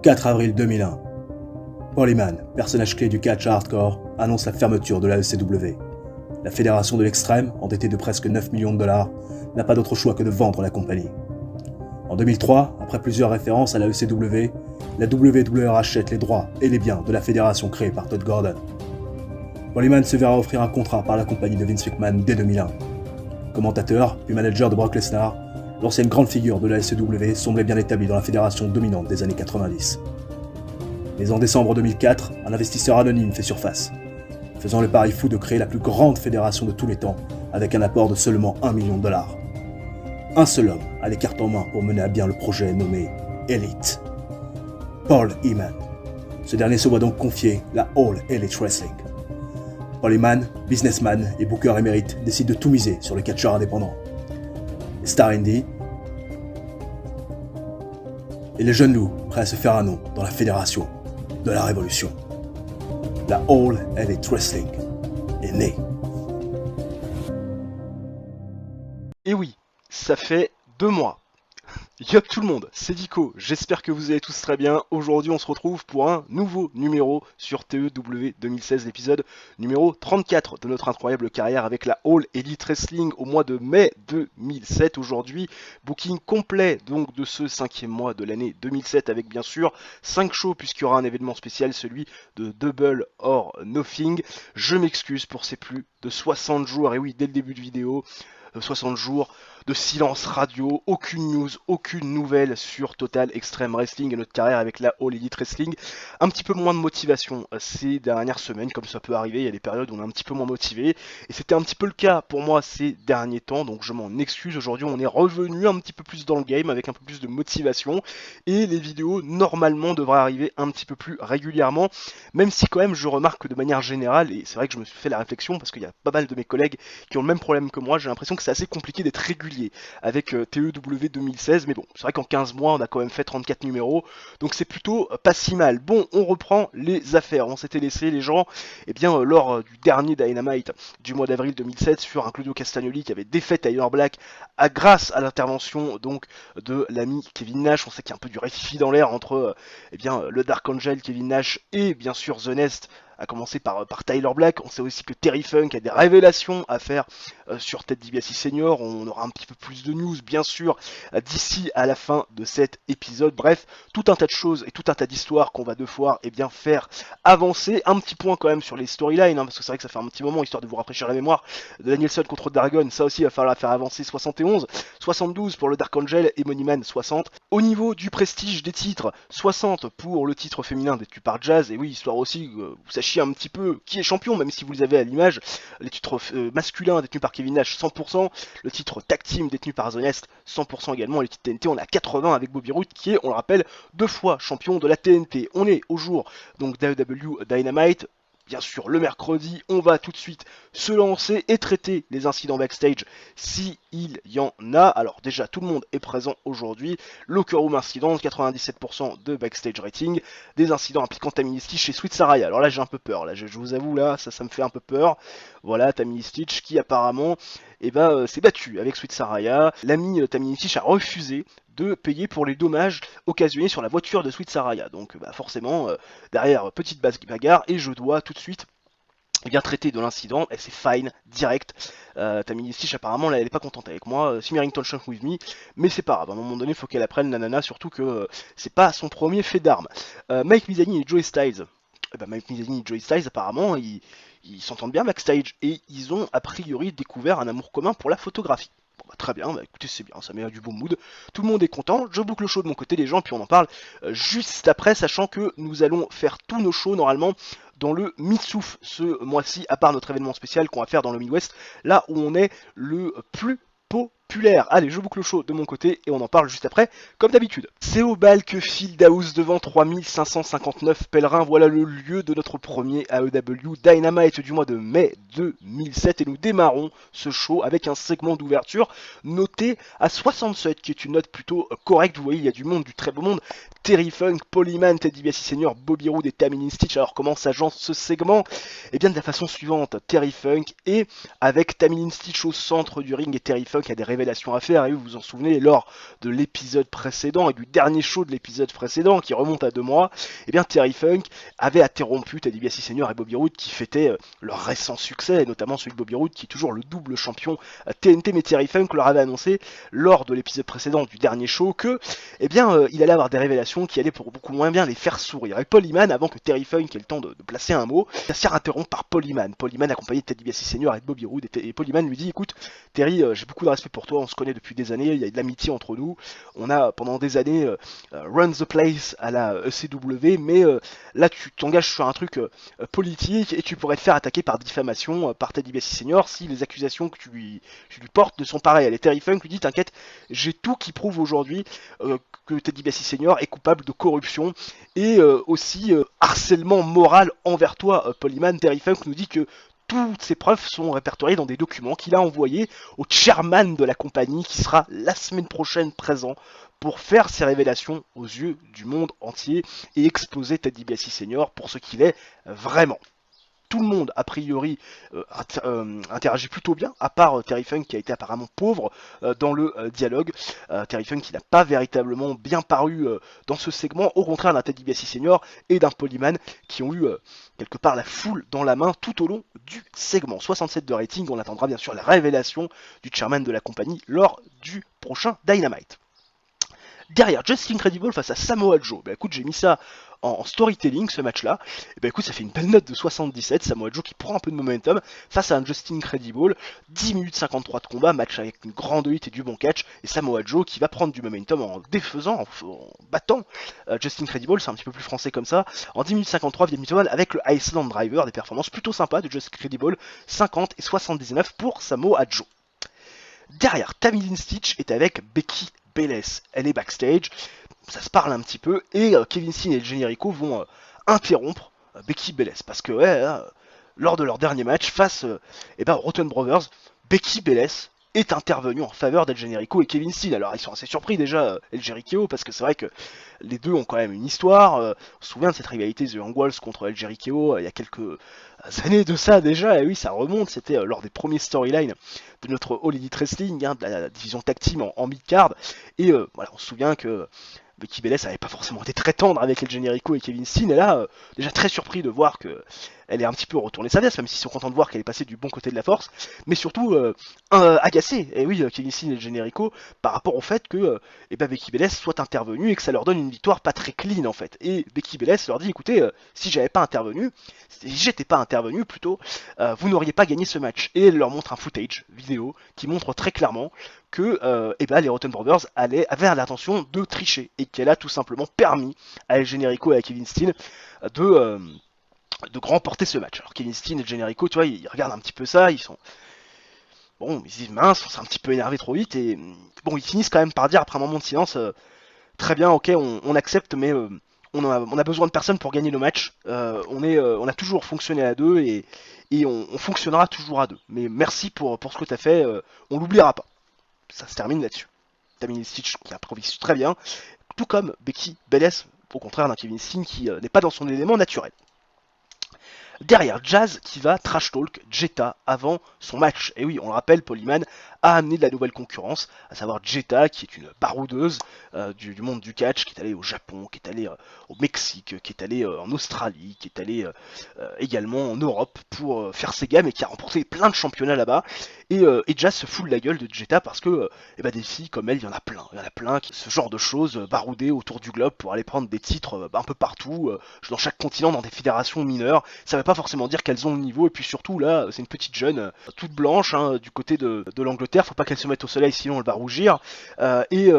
4 avril 2001. Paul Heyman, personnage clé du catch hardcore, annonce la fermeture de la ECW. La fédération de l'extrême, endettée de presque 9 millions de dollars, n'a pas d'autre choix que de vendre la compagnie. En 2003, après plusieurs références à la ECW, la WWE rachète les droits et les biens de la fédération créée par Todd Gordon. Paul Heyman se verra offrir un contrat par la compagnie de Vince McMahon dès 2001. Commentateur, puis manager de Brock Lesnar, l'ancienne grande figure de la ECW semblait bien établi dans la fédération dominante des années 90. Mais en décembre 2004, un investisseur anonyme fait surface, faisant le pari fou de créer la plus grande fédération de tous les temps avec un apport de seulement 1 million de dollars. Un seul homme a les cartes en main pour mener à bien le projet nommé Elite. Paul Heyman. Ce dernier se voit donc confier la All Elite Wrestling. Paul Heyman, businessman et booker émérite, décide de tout miser sur le catcheur indépendant. Les stars indie et les jeunes loups prêts à se faire un nom dans la fédération de la révolution. La All Elite Wrestling est née. Et oui, ça fait 2 mois. Yo tout le monde, c'est Dico, j'espère que vous allez tous très bien. Aujourd'hui on se retrouve pour un nouveau numéro sur TEW 2016, l'épisode numéro 34 de notre incroyable carrière avec la All Elite Wrestling au mois de mai 2007. Aujourd'hui, booking complet donc de ce 5e mois de l'année 2007 avec bien sûr 5 shows puisqu'il y aura un événement spécial, celui de Double or Nothing. Je m'excuse pour ces plus de 60 jours, et oui dès le début de vidéo, 60 jours de silence radio, aucune news, aucune nouvelle sur Total Extreme Wrestling et notre carrière avec la All Elite Wrestling. Un petit peu moins de motivation ces dernières semaines, comme ça peut arriver, il y a des périodes où on est un petit peu moins motivé, et c'était un petit peu le cas pour moi ces derniers temps, donc je m'en excuse. Aujourd'hui on est revenu un petit peu plus dans le game, avec un peu plus de motivation, et les vidéos normalement devraient arriver un petit peu plus régulièrement, même si quand même je remarque que de manière générale, et c'est vrai que je me suis fait la réflexion, parce qu'il y a pas mal de mes collègues qui ont le même problème que moi, j'ai l'impression que c'est assez compliqué d'être régulier avec TEW 2016, mais bon, c'est vrai qu'en 15 mois on a quand même fait 34 numéros, donc c'est plutôt pas si mal. Bon, on reprend les affaires, on s'était laissé les gens, et bien lors du dernier Dynamite du mois d'avril 2007 sur un Claudio Castagnoli qui avait défait Tyler Black grâce à l'intervention donc de l'ami Kevin Nash. On sait qu'il y a un peu du récit dans l'air entre le Dark Angel, Kevin Nash et bien sûr The Nest, à commencer par Tyler Black. On sait aussi que Terry Funk a des révélations à faire sur Ted DiBiase Senior. On aura un petit peu plus de news, bien sûr, d'ici à la fin de cet épisode. Bref, tout un tas de choses et tout un tas d'histoires qu'on va devoir faire avancer. Un petit point quand même sur les storylines, parce que c'est vrai que ça fait un petit moment, histoire de vous rafraîchir la mémoire, de Danielson contre Dragon. Ça aussi, il va falloir faire avancer. 71, 72 pour le Dark Angel et Moneyman 60. Au niveau du prestige des titres, 60 pour le titre féminin détenu par Jazz. Et oui, histoire aussi, vous sachiez un petit peu qui est champion, même si vous les avez à l'image. Les titres masculins détenus par Kevin Nash 100%, le titre tag team détenu par The Nest 100% également, et les titres TNT on a 80 avec Bobby Roode qui est, on le rappelle, 2 fois champion de la TNT. On est au jour donc d'AEW Dynamite. Bien sûr, le mercredi, on va tout de suite se lancer et traiter les incidents backstage s'il y en a. Alors déjà, tout le monde est présent aujourd'hui. Locker Room Incident, 97% de backstage rating. Des incidents impliquant Tamina Stitch chez Sweet Saraya. Alors là, j'ai un peu peur. Là, je vous avoue, là, ça me fait un peu peur. Voilà, Tamina Stitch qui apparemment s'est battu avec Sweet Saraya. L'ami Tamina Stitch a refusé de payer pour les dommages occasionnés sur la voiture de Sweet Saraya. Donc forcément, derrière, petite bagarre, et je dois tout de suite traiter de l'incident. Elle s'est fine, direct. Tamina Stitch apparemment là, elle est pas contente avec moi. Smearington Chunk with me, mais c'est pas grave, à un moment donné faut qu'elle apprenne, nanana, surtout que c'est pas son premier fait d'armes. Mike Mizanin et Joey Styles. Mike Mizanin et Joey Styles apparemment ils s'entendent bien backstage, et ils ont a priori découvert un amour commun pour la photographie. Bon, très bien, écoutez, c'est bien, ça met du bon mood, tout le monde est content, je boucle le show de mon côté les gens, puis on en parle juste après, sachant que nous allons faire tous nos shows normalement dans le Mid-South ce mois-ci, à part notre événement spécial qu'on va faire dans le Midwest, là où on est le plus populaire. Allez, je boucle le show de mon côté et on en parle juste après, comme d'habitude. C'est au bal que Field House devant 3559 pèlerins. Voilà le lieu de notre premier AEW Dynamite du mois de mai 2007, et nous démarrons ce show avec un segment d'ouverture noté à 67, qui est une note plutôt correcte. Vous voyez, il y a du monde, du très beau monde. Terry Funk, Paul Heyman, Ted DiBiase Senior, Bobby Roode et Tamina Stitch. Alors comment s'agence ce segment? Bien de la façon suivante, Terry Funk est avec Tamina Stitch au centre du ring, et Terry Funk a des révélations à faire, et vous vous en souvenez, lors de l'épisode précédent et du dernier show de l'épisode précédent qui remonte à 2 mois, eh bien Terry Funk avait interrompu Ted DiBiase Senior et Bobby Roode qui fêtaient leur récent succès, et notamment celui de Bobby Roode qui est toujours le double champion TNT, mais Terry Funk leur avait annoncé lors de l'épisode précédent du dernier show que il allait avoir des révélations qui allaient pour beaucoup moins bien les faire sourire. Et Paul Heyman, avant que Terry Funk ait le temps de placer un mot, il se fait interrompre par Paul Heyman. Paul Heyman accompagné de Ted DiBiase Senior et de Bobby Roode, et Paul Heyman lui dit écoute Terry, j'ai beaucoup de respect pour toi, on se connaît depuis des années, il y a de l'amitié entre nous, on a pendant des années run the place à la ECW, mais là tu t'engages sur un truc politique et tu pourrais te faire attaquer par diffamation par Ted DiBiase Senior si les accusations que tu lui portes ne sont pareilles. Et Terry Funk lui dit t'inquiète, j'ai tout qui prouve aujourd'hui que Ted DiBiase Senior est coupable de corruption et aussi harcèlement moral envers toi, Paul Heyman. Terry Funk nous dit que toutes ces preuves sont répertoriées dans des documents qu'il a envoyés au chairman de la compagnie qui sera la semaine prochaine présent pour faire ses révélations aux yeux du monde entier et exposer Ted DiBiase Senior pour ce qu'il est vraiment. Tout le monde, a priori, interagit plutôt bien, à part Terry Funk qui a été apparemment pauvre dans le dialogue. Terry Funk qui n'a pas véritablement bien paru dans ce segment, au contraire d'un Ted DiBiase Senior et d'un Paul Heyman qui ont eu quelque part la foule dans la main tout au long du segment. 67 de rating, on attendra bien sûr la révélation du chairman de la compagnie lors du prochain Dynamite. Derrière, Justin Incredible face à Samoa Joe. Bah écoute, j'ai mis ça en storytelling, ce match-là. Et bah écoute, ça fait une belle note de 77. Samoa Joe qui prend un peu de momentum face à un Justin Incredible. 10 minutes 53 de combat, match avec une grande hit et du bon catch. Et Samoa Joe qui va prendre du momentum en défaisant, en battant Justin Incredible, c'est un petit peu plus français comme ça. En 10 minutes 53, Vietnam avec le Iceland Driver, des performances plutôt sympas de Justin Incredible. 50 et 79 pour Samoa Joe. Derrière, Tammy Lynn Stitch est avec Becky Bélez. Elle est backstage, ça se parle un petit peu, et Kevin Steen et Jenny Rico vont interrompre Becky Bélez, parce que lors de leur dernier match face Rotten Brothers, Becky Bélez est intervenu en faveur d'El Generico et Kevin Steen. Alors ils sont assez surpris déjà, El Generico, parce que c'est vrai que les deux ont quand même une histoire. On se souvient de cette rivalité The Young Walls contre El Generico il y a quelques années de ça déjà, et oui ça remonte, c'était lors des premiers storylines de notre All Elite Wrestling, de la division tag team en mid-card, et voilà, on se souvient que Becky Bélez n'avait pas forcément été très tendre avec El Generico et Kevin Steen, et là, déjà très surpris de voir que elle est un petit peu retournée sa veste, même s'ils sont contents de voir qu'elle est passée du bon côté de la force, mais surtout agacé, et oui, Kevin Steen et El Generico, par rapport au fait que Becky Bélez soit intervenue et que ça leur donne une victoire pas très clean en fait. Et Becky Bélez leur dit, écoutez, si j'étais pas intervenu plutôt, vous n'auriez pas gagné ce match. Et elle leur montre un footage vidéo qui montre très clairement que les Rotten Brothers avaient l'intention de tricher et qu'elle a tout simplement permis à El Generico et à Kevin Steen de remporter ce match. Alors Kevin Steen et El Generico, tu vois, ils regardent un petit peu ça, ils sont... Bon, ils se disent mince, on s'est un petit peu énervé trop vite, et bon, ils finissent quand même par dire après un moment de silence, très bien, ok, on accepte, mais on a besoin de personne pour gagner nos matchs. On a toujours fonctionné à deux et on fonctionnera toujours à deux. Mais merci pour ce que tu as fait, on l'oubliera pas. Ça se termine là-dessus. Tammy Stitch qui improvise très bien, tout comme Becky Bélez, au contraire d'un Kevin Steen qui n'est pas dans son élément naturel. Derrière, Jazz qui va trash talk Jetta avant son match. Et oui, on le rappelle, Paul Heyman a amené de la nouvelle concurrence, à savoir Jetta qui est une baroudeuse du monde du catch, qui est allée au Japon, qui est allée au Mexique, qui est allée en Australie, qui est allée également en Europe pour faire ses gammes et qui a remporté plein de championnats là-bas. Et Jazz se fout de la gueule de Jetta parce que des filles comme elle, il y en a plein. Il y en a plein qui ce genre de choses, baroudées autour du globe pour aller prendre des titres un peu partout, dans chaque continent, dans des fédérations mineures. Ça veut pas forcément dire qu'elles ont le niveau, et puis surtout là, c'est une petite jeune, toute blanche, du côté de l'Angleterre, faut pas qu'elle se mette au soleil sinon elle va rougir, et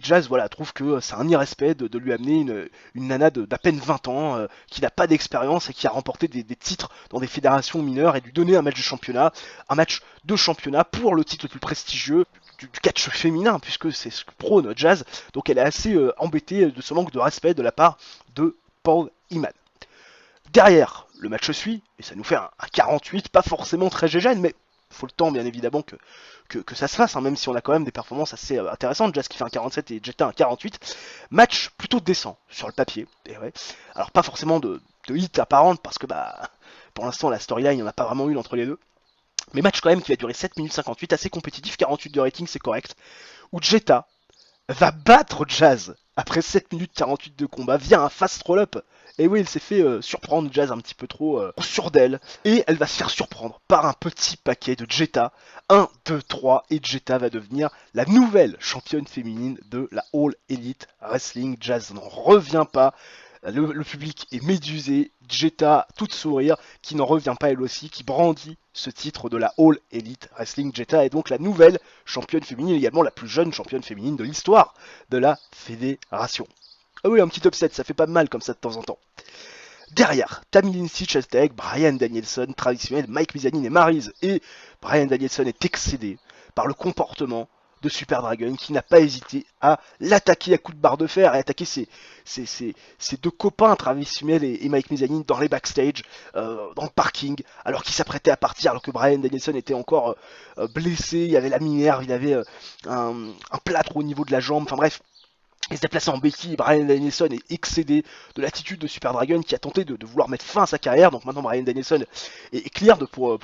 Jazz voilà, trouve que c'est un irrespect de lui amener une nana d'à peine 20 ans, qui n'a pas d'expérience et qui a remporté des titres dans des fédérations mineures, et lui donner un match de championnat pour le titre le plus prestigieux du catch féminin, puisque c'est ce que prône Jazz. Donc elle est assez embêtée de ce manque de respect de la part de Paul Heyman. Derrière, le match suit, et ça nous fait un 48, pas forcément très gégène, mais faut le temps bien évidemment que ça se fasse, même si on a quand même des performances assez intéressantes. Jazz qui fait un 47 et Jetta un 48. Match plutôt décent sur le papier, et ouais. Alors pas forcément de hit apparente, parce que pour l'instant la storyline, il n'y en a pas vraiment une entre les deux. Mais match quand même qui va durer 7 minutes 58, assez compétitif, 48 de rating, c'est correct. Où Jetta va battre Jazz après 7 minutes 48 de combat via un fast roll-up. Et oui, elle s'est fait surprendre Jazz un petit peu trop sûr d'elle. Et elle va se faire surprendre par un petit paquet de Jetta. 1, 2, 3. Et Jetta va devenir la nouvelle championne féminine de la All Elite Wrestling. Jazz n'en revient pas. Le public est médusé. Jetta, toute sourire, qui n'en revient pas elle aussi, qui brandit ce titre de la All Elite Wrestling. Jetta est donc la nouvelle championne féminine, également la plus jeune championne féminine de l'histoire de la fédération. Ah oui, un petit upset, ça fait pas mal comme ça de temps en temps. Derrière, Tammy Lindsay, Chastek, Bryan Danielson, traditionnel, Mike Mizanin et Maryse. Et Bryan Danielson est excédé par le comportement de Super Dragon qui n'a pas hésité à l'attaquer à coups de barre de fer et attaquer ses deux copains, Travis Hummel et Mike Mizanin, dans les backstage, dans le parking, alors qu'il s'apprêtait à partir, alors que Bryan Danielson était encore blessé, il y avait la minerve, il avait un plâtre au niveau de la jambe, enfin bref. Il se déplaçait en béquille, Bryan Danielson est excédé de l'attitude de Super Dragon qui a tenté de vouloir mettre fin à sa carrière. Donc maintenant Bryan Danielson est clear pour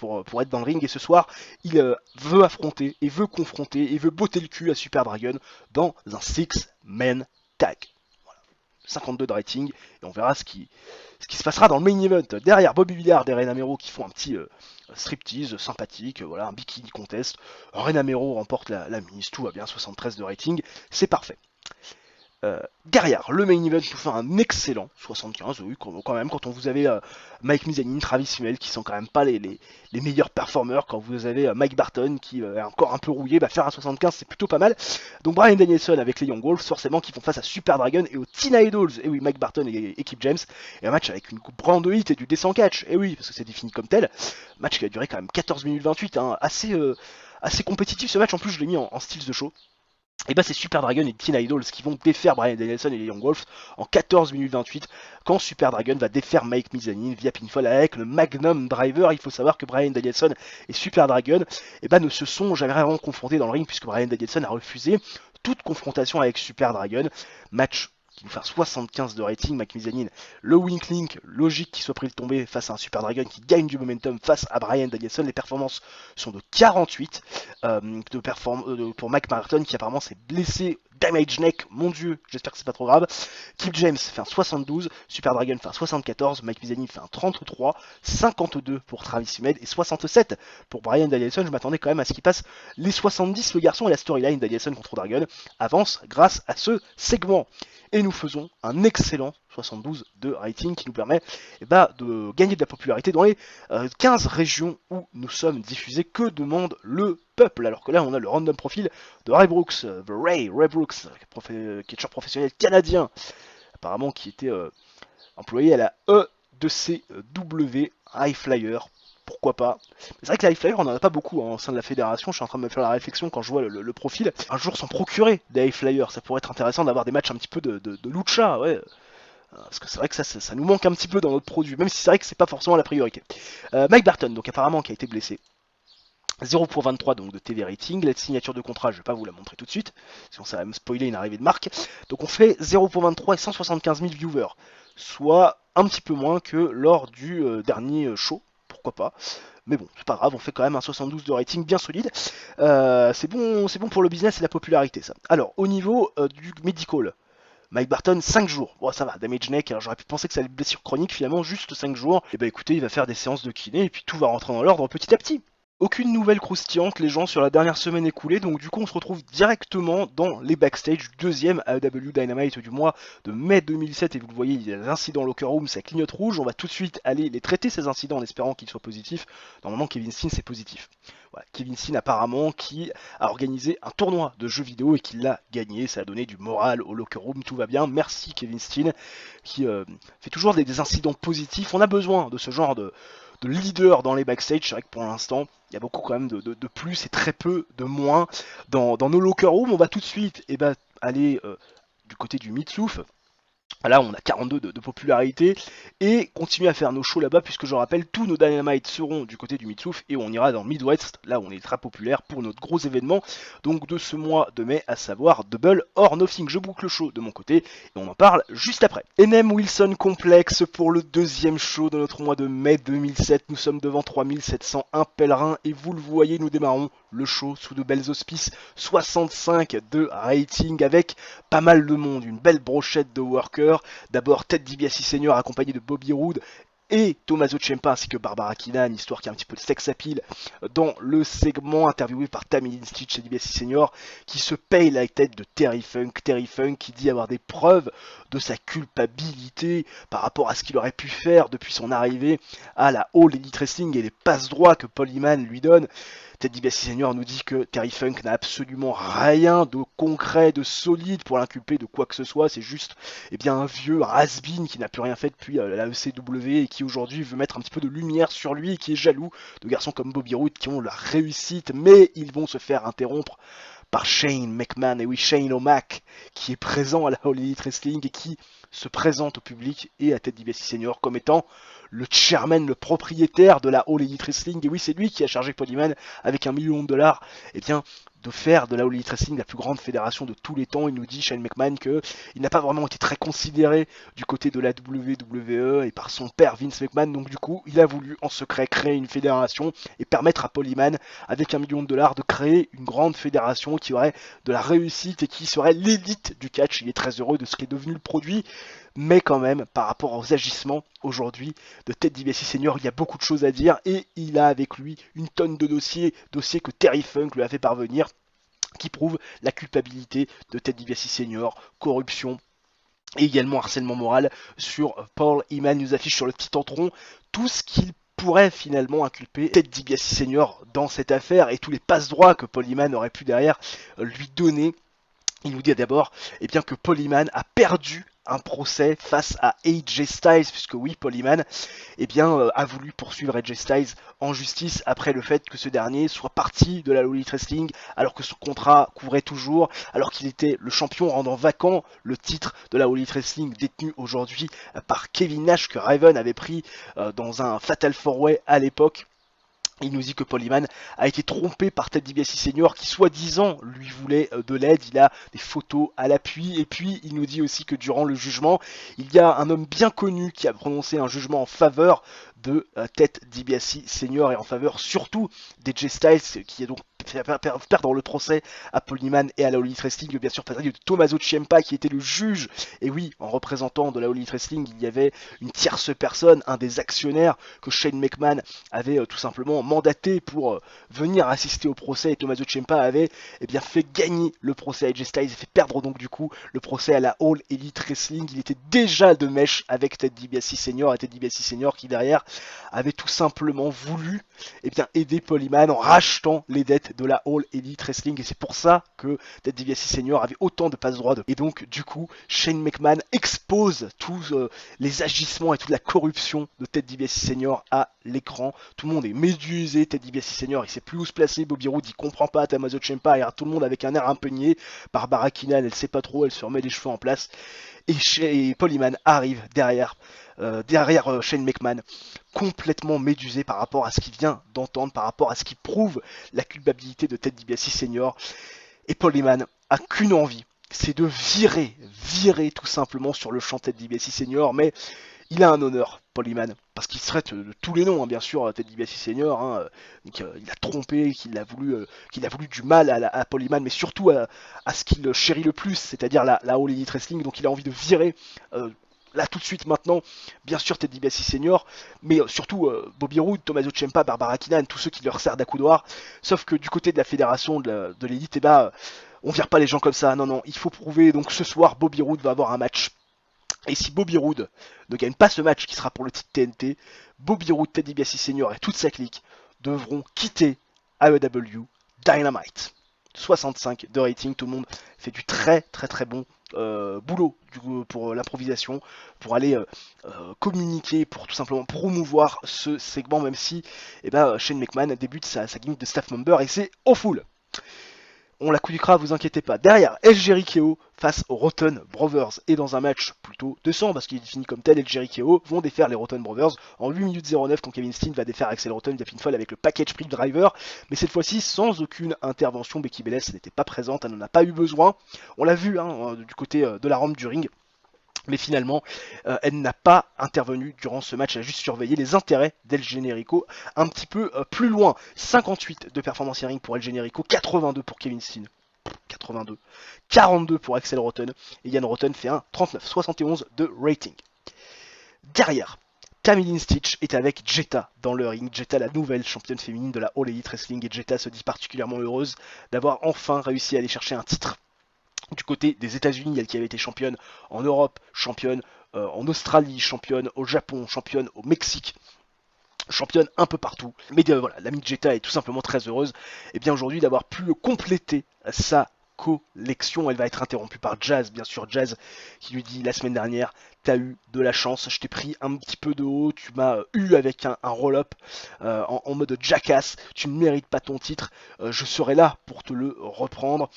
être dans le ring. Et ce soir, il veut affronter et veut confronter et veut botter le cul à Super Dragon dans un 6-man tag. Voilà. 52 de rating et on verra ce qui se passera dans le main event. Derrière Bobby Villard et Rena Mero qui font un petit striptease sympathique, voilà, un bikini contest. Rena Mero remporte la mise, tout va bien, 73 de rating, c'est parfait. Derrière, le main event nous fait un excellent 75, oui, quand même, quand vous avez Mike Mizanin, Travis Hummel, qui sont quand même pas les meilleurs performeurs, quand vous avez Mike Barton, qui est encore un peu rouillé, bah, faire un 75, c'est plutôt pas mal. Donc Bryan Danielson avec les Young Wolves, forcément, qui font face à Super Dragon et aux Teen Idols, et oui, Mike Barton et Kip James, et un match avec une brand de hit et du descent catch, et oui, parce que c'est défini comme tel, match qui a duré quand même 14 minutes 28, hein, assez compétitif ce match, en plus je l'ai mis en Steals de Show. Et bah c'est Super Dragon et Teen Idols qui vont défaire Bryan Danielson et les Young Wolves en 14 minutes 28 quand Super Dragon va défaire Mike Mizanin via pinfall avec le Magnum Driver. Il faut savoir que Bryan Danielson et Super Dragon ne se sont jamais vraiment confrontés dans le ring puisque Bryan Danielson a refusé toute confrontation avec Super Dragon. Match qui nous fait 75 de rating, Mike Mizanin, le Wink Link, logique qu'il soit pris de tomber face à un Super Dragon qui gagne du momentum face à Bryan Danielson. Les performances sont de 48 pour Mike Martin qui apparemment s'est blessé, damage neck, mon dieu, j'espère que c'est pas trop grave. Kip James fait un 72, Super Dragon fait un 74, Mike Mizanin fait un 33, 52 pour Travis Hummel et 67 pour Bryan Danielson. Je m'attendais quand même à ce qu'il passe les 70, le garçon, et la storyline Danielson contre Dragon avance grâce à ce segment. Et nous faisons un excellent 72 de rating qui nous permet de gagner de la popularité dans les 15 régions où nous sommes diffusés. Que demande le peuple? Alors que là on a le random profil de Ray Brooks, Ray Brooks, catcheur professionnel canadien, apparemment qui était employé à la E2CW, High Flyer. Pourquoi pas? C'est vrai que les High Flyers, on n'en a pas beaucoup au sein de la fédération. Je suis en train de me faire la réflexion quand je vois le profil. Un jour s'en procurer des High Flyers, ça pourrait être intéressant d'avoir des matchs un petit peu de lucha, ouais. Parce que c'est vrai que ça nous manque un petit peu dans notre produit, même si c'est vrai que c'est pas forcément la priorité. Mike Barton, donc apparemment qui a été blessé. 0.23 donc de TV rating, la signature de contrat, je vais pas vous la montrer tout de suite, sinon ça va me spoiler une arrivée de marque. Donc on fait 0.23 et 175 000 viewers, soit un petit peu moins que lors du dernier show, pourquoi pas. Mais bon, c'est pas grave, on fait quand même un 72 de rating bien solide. C'est bon pour le business et la popularité ça. Alors au niveau du medical, Mike Barton, 5 jours. Bon, ça va, damage neck, alors j'aurais pu penser que ça allait être blessure chronique, finalement, juste 5 jours. Et bah écoutez, il va faire des séances de kiné, et puis tout va rentrer dans l'ordre petit à petit. Aucune nouvelle croustillante, les gens, sur la dernière semaine écoulée, donc du coup on se retrouve directement dans les backstage du deuxième AEW Dynamite du mois de mai 2007, et vous le voyez, il y a des incidents locker room, ça clignote rouge, on va tout de suite aller les traiter ces incidents en espérant qu'ils soient positifs. Normalement Kevin Steen c'est positif. Voilà, Kevin Steen apparemment qui a organisé un tournoi de jeux vidéo et qui l'a gagné, ça a donné du moral au locker room, tout va bien, merci Kevin Steen qui fait toujours des incidents positifs, on a besoin de ce genre de leader dans les backstage. C'est vrai que pour l'instant il y a beaucoup quand même de plus et très peu de moins dans nos locker rooms. On va tout de suite aller du côté du Mitsouf Là, on a 42 de popularité et continuer à faire nos shows là-bas, puisque je rappelle, tous nos Dynamite seront du côté du Mid-South et on ira dans le Midwest, là où on est très populaire pour notre gros événement donc de ce mois de mai, à savoir Double or Nothing. Je boucle le show de mon côté et on en parle juste après. NM Wilson Complex pour le deuxième show de notre mois de mai 2007. Nous sommes devant 3701 pèlerins et vous le voyez, nous démarrons le show sous de belles auspices, 65 de rating avec pas mal de monde, une belle brochette de workers. D'abord Ted DiBiase Senior accompagné de Bobby Roode et Tommaso Ciampa ainsi que Barbara Keenan, histoire qu'il y a un petit peu de sex appeal dans le segment, interviewé par Tammy Stitch et DiBiase Senior, qui se paye la tête de Terry Funk qui dit avoir des preuves de sa culpabilité par rapport à ce qu'il aurait pu faire depuis son arrivée à la All Elite Wrestling et les passe-droits que Paul Heyman lui donne. Ted DiBiase Senior nous dit que Terry Funk n'a absolument rien de concret, de solide pour l'inculper de quoi que ce soit. C'est juste un vieux has-been qui n'a plus rien fait depuis la ECW et qui aujourd'hui veut mettre un petit peu de lumière sur lui et qui est jaloux de garçons comme Bobby Roode qui ont la réussite, mais ils vont se faire interrompre par Shane McMahon, et oui, Shane O'Mac, qui est présent à la All Elite Wrestling et qui se présente au public et à Ted DiBiase Senior comme étant le chairman, le propriétaire de la All Elite Wrestling. Et oui, c'est lui qui a chargé Paul Heyman avec $1 million de faire de la All Elite Wrestling la plus grande fédération de tous les temps. Il nous dit, Shane McMahon, qu'il n'a pas vraiment été très considéré du côté de la WWE et par son père Vince McMahon. Donc du coup, il a voulu en secret créer une fédération et permettre à Paul Heyman, avec $1 million, de créer une grande fédération qui aurait de la réussite et qui serait l'élite du catch. Il est très heureux de ce qui est devenu le produit. Mais quand même, par rapport aux agissements aujourd'hui de Ted DiBiase Senior, il y a beaucoup de choses à dire et il a avec lui une tonne de dossiers que Terry Funk lui a fait parvenir, qui prouvent la culpabilité de Ted DiBiase Senior, corruption et également harcèlement moral sur Paul Heyman. Nous affiche sur le petit entron tout ce qu'il pourrait finalement inculper Ted DiBiase Senior dans cette affaire et tous les passe-droits que Paul Heyman aurait pu derrière lui donner. Il nous dit d'abord que Paul Heyman a perdu un procès face à AJ Styles, puisque oui, Paul Heyman a voulu poursuivre AJ Styles en justice après le fait que ce dernier soit parti de la All Elite Wrestling alors que son contrat couvrait toujours, alors qu'il était le champion rendant vacant le titre de la All Elite Wrestling détenu aujourd'hui par Kevin Nash, que Raven avait pris dans un Fatal 4-Way à l'époque. Il nous dit que Paul Heyman a été trompé par Ted DiBiase Senior qui soi-disant lui voulait de l'aide. Il a des photos à l'appui et puis il nous dit aussi que durant le jugement, il y a un homme bien connu qui a prononcé un jugement en faveur de Ted DiBiase Senior et en faveur surtout d'AJ Styles, qui est donc perdre le procès à Paul Heyman et à la All Elite Wrestling, bien sûr de Tommaso Ciampa qui était le juge. Et oui, en représentant de la All Elite Wrestling, il y avait une tierce personne, un des actionnaires que Shane McMahon avait tout simplement mandaté pour venir assister au procès, et Tommaso Ciampa avait fait gagner le procès à AJ Styles et fait perdre donc du coup le procès à la All Elite Wrestling. Il était déjà de mèche avec Ted DiBiase Senior, et Ted DiBiase Senior qui derrière avait tout simplement voulu aider Paul Heyman en rachetant les dettes de la All Elite Wrestling, et c'est pour ça que Ted DiBiase Senior avait autant de passe-droits. Et donc du coup, Shane McMahon expose tous les agissements et toute la corruption de Ted DiBiase Senior à l'écran. Tout le monde est médusé. Ted DiBiase Senior, il sait plus où se placer. Bobby Roode, il comprend pas. Tommaso Ciampa, et tout le monde avec un air impeigné. Barbara Keenan, elle sait pas trop, elle se remet les cheveux en place. Et Paul Heyman arrive derrière Shane McMahon, complètement médusé par rapport à ce qu'il vient d'entendre, par rapport à ce qui prouve la culpabilité de Ted DiBiase Senior. Et Paul Heyman a qu'une envie, c'est de virer tout simplement sur le champ Ted DiBiase Senior, mais il a un honneur, Paul Heyman, parce qu'il se traite de tous les noms, bien sûr, Ted DiBiase Senior, il a trompé, qu'il a voulu du mal à Paul Heyman, mais surtout à ce qu'il chérit le plus, c'est-à-dire la All Elite Wrestling. Donc il a envie de virer là tout de suite maintenant, bien sûr Ted DiBiase Senior, mais surtout Bobby Roode, Tommaso Ciampa, Barbara Keenan, tous ceux qui leur servent d'accoudoir. Sauf que du côté de la fédération de l'élite, on vire pas les gens comme ça. Non, il faut prouver. Donc ce soir, Bobby Roode va avoir un match. Et si Bobby Roode ne gagne pas ce match qui sera pour le titre TNT, Bobby Roode, Ted DiBiase Senior et toute sa clique devront quitter AEW Dynamite. 65 de rating, tout le monde fait du très bon boulot pour l'improvisation, pour aller communiquer, pour tout simplement promouvoir ce segment, même si Shane McMahon débute sa gimmick de staff member et c'est au full. On la coup du crat, vous inquiétez pas. Derrière, El Jericho face aux Rotten Brothers. Et dans un match plutôt décent, parce qu'il est défini comme tel, El Jericho vont défaire les Rotten Brothers en 8 minutes 09 quand Kevin Steen va défaire Axel Rotten via pinfall avec le package Prip Driver. Mais cette fois-ci, sans aucune intervention. Becky Belair n'était pas présente, elle n'en a pas eu besoin. On l'a vu du côté de la rampe du ring. Mais finalement, elle n'a pas intervenu durant ce match, elle a juste surveillé les intérêts d'El Generico un petit peu plus loin. 58 de performance ring pour El Generico, 82 pour Kevin Steen. 82, 42 pour Axel Rotten, et Ian Rotten fait un 39-71 de rating. Derrière, Camille Stitch est avec Jetta dans le ring. Jetta, la nouvelle championne féminine de la All Elite Wrestling, et Jetta se dit particulièrement heureuse d'avoir enfin réussi à aller chercher un titre du côté des États-Unis, elle qui avait été championne en Europe, championne en Australie, championne au Japon, championne au Mexique, championne un peu partout. Mais voilà, l'amie Jetta est tout simplement très heureuse et bien aujourd'hui d'avoir pu compléter sa collection. Elle va être interrompue par Jazz, bien sûr, Jazz qui lui dit la semaine dernière: t'as eu de la chance, je t'ai pris un petit peu de haut, tu m'as eu avec un roll-up en mode jackass, tu ne mérites pas ton titre, je serai là pour te le reprendre,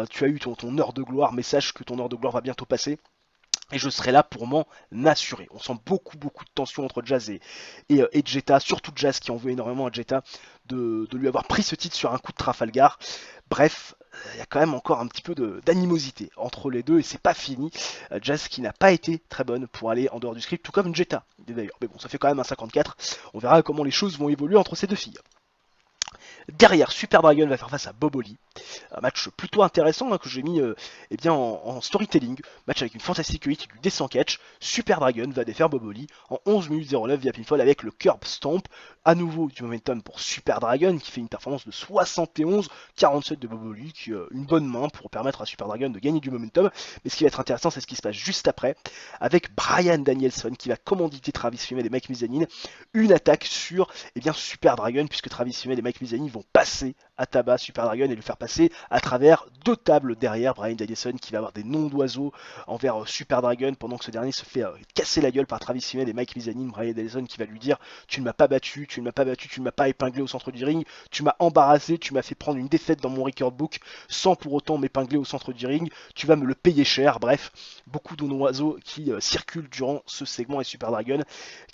tu as eu ton heure de gloire, mais sache que ton heure de gloire va bientôt passer. Et je serai là pour m'en assurer. On sent beaucoup de tension entre Jazz et Jetta, surtout Jazz qui en veut énormément à Jetta de lui avoir pris ce titre sur un coup de Trafalgar. Bref, il y a quand même encore un petit peu d'animosité entre les deux et c'est pas fini. Jazz qui n'a pas été très bonne pour aller en dehors du script, tout comme Jetta d'ailleurs. Mais bon, ça fait quand même un 54. On verra comment les choses vont évoluer entre ces deux filles. Derrière, Super Dragon va faire face à Bob Holly. Un match plutôt intéressant que j'ai mis en storytelling. Match avec une fantastique hit du descent catch. Super Dragon va défaire Bob Holly en 11 minutes 09 via pinfall avec le curb stomp. À nouveau du momentum pour Super Dragon qui fait une performance de 71-47 de Bob Holly, qui une bonne main pour permettre à Super Dragon de gagner du momentum. Mais ce qui va être intéressant, c'est ce qui se passe juste après avec Bryan Danielson qui va commanditer Travis Fimmel et Mike Mizanin. Une attaque sur Super Dragon, puisque Travis Fimmel et Mike Mizanin vont passer à tabac Super Dragon et le faire passer à travers deux tables derrière. Bryan Danielson qui va avoir des noms d'oiseaux envers Super Dragon pendant que ce dernier se fait casser la gueule par Travis Fimmel et Mike Mizanin. Bryan Danielson qui va lui dire: tu ne m'as pas battu, tu ne m'as pas battu, tu ne m'as pas épinglé au centre du ring, tu m'as embarrassé, tu m'as fait prendre une défaite dans mon record book sans pour autant m'épingler au centre du ring, tu vas me le payer cher. Bref, beaucoup de noms d'oiseaux qui circulent durant ce segment et Super Dragon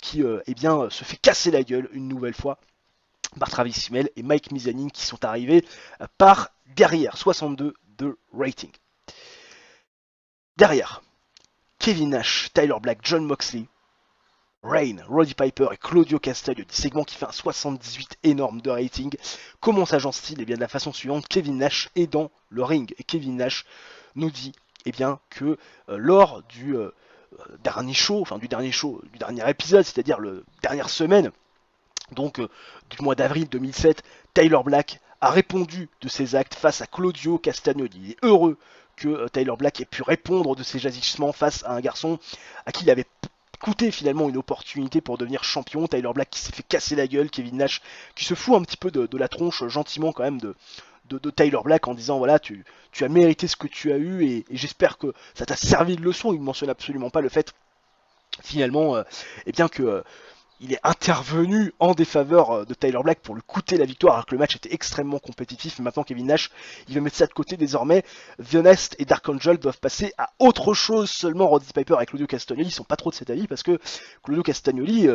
qui se fait casser la gueule une nouvelle fois par Travis Fimmel et Mike Mizanin qui sont arrivés par derrière. 62 de rating. Derrière, Kevin Nash, Tyler Black, John Moxley, Rain, Roddy Piper et Claudio Castagnoli, segment qui fait un 78 énorme de rating. Comment s'agence-t-il? De la façon suivante: Kevin Nash est dans le ring et Kevin Nash nous dit que lors du dernier épisode, c'est-à-dire la dernière semaine, donc du mois d'avril 2007, Tyler Black a répondu de ses actes face à Claudio Castagnoli. Il est heureux que Tyler Black ait pu répondre de ses agissements face à un garçon à qui il avait coûté finalement une opportunité pour devenir champion. Tyler Black qui s'est fait casser la gueule, Kevin Nash qui se fout un petit peu de la tronche gentiment quand même de Tyler Black en disant: voilà, tu as mérité ce que tu as eu et j'espère que ça t'a servi de leçon. Il ne mentionne absolument pas le fait finalement que il est intervenu en défaveur de Tyler Black pour lui coûter la victoire alors que le match était extrêmement compétitif. Mais maintenant Kevin Nash, il va mettre ça de côté désormais. The Nest et Dark Angel doivent passer à autre chose. Seulement Roddy Piper et Claudio Castagnoli sont pas trop de cet avis parce que Claudio Castagnoli,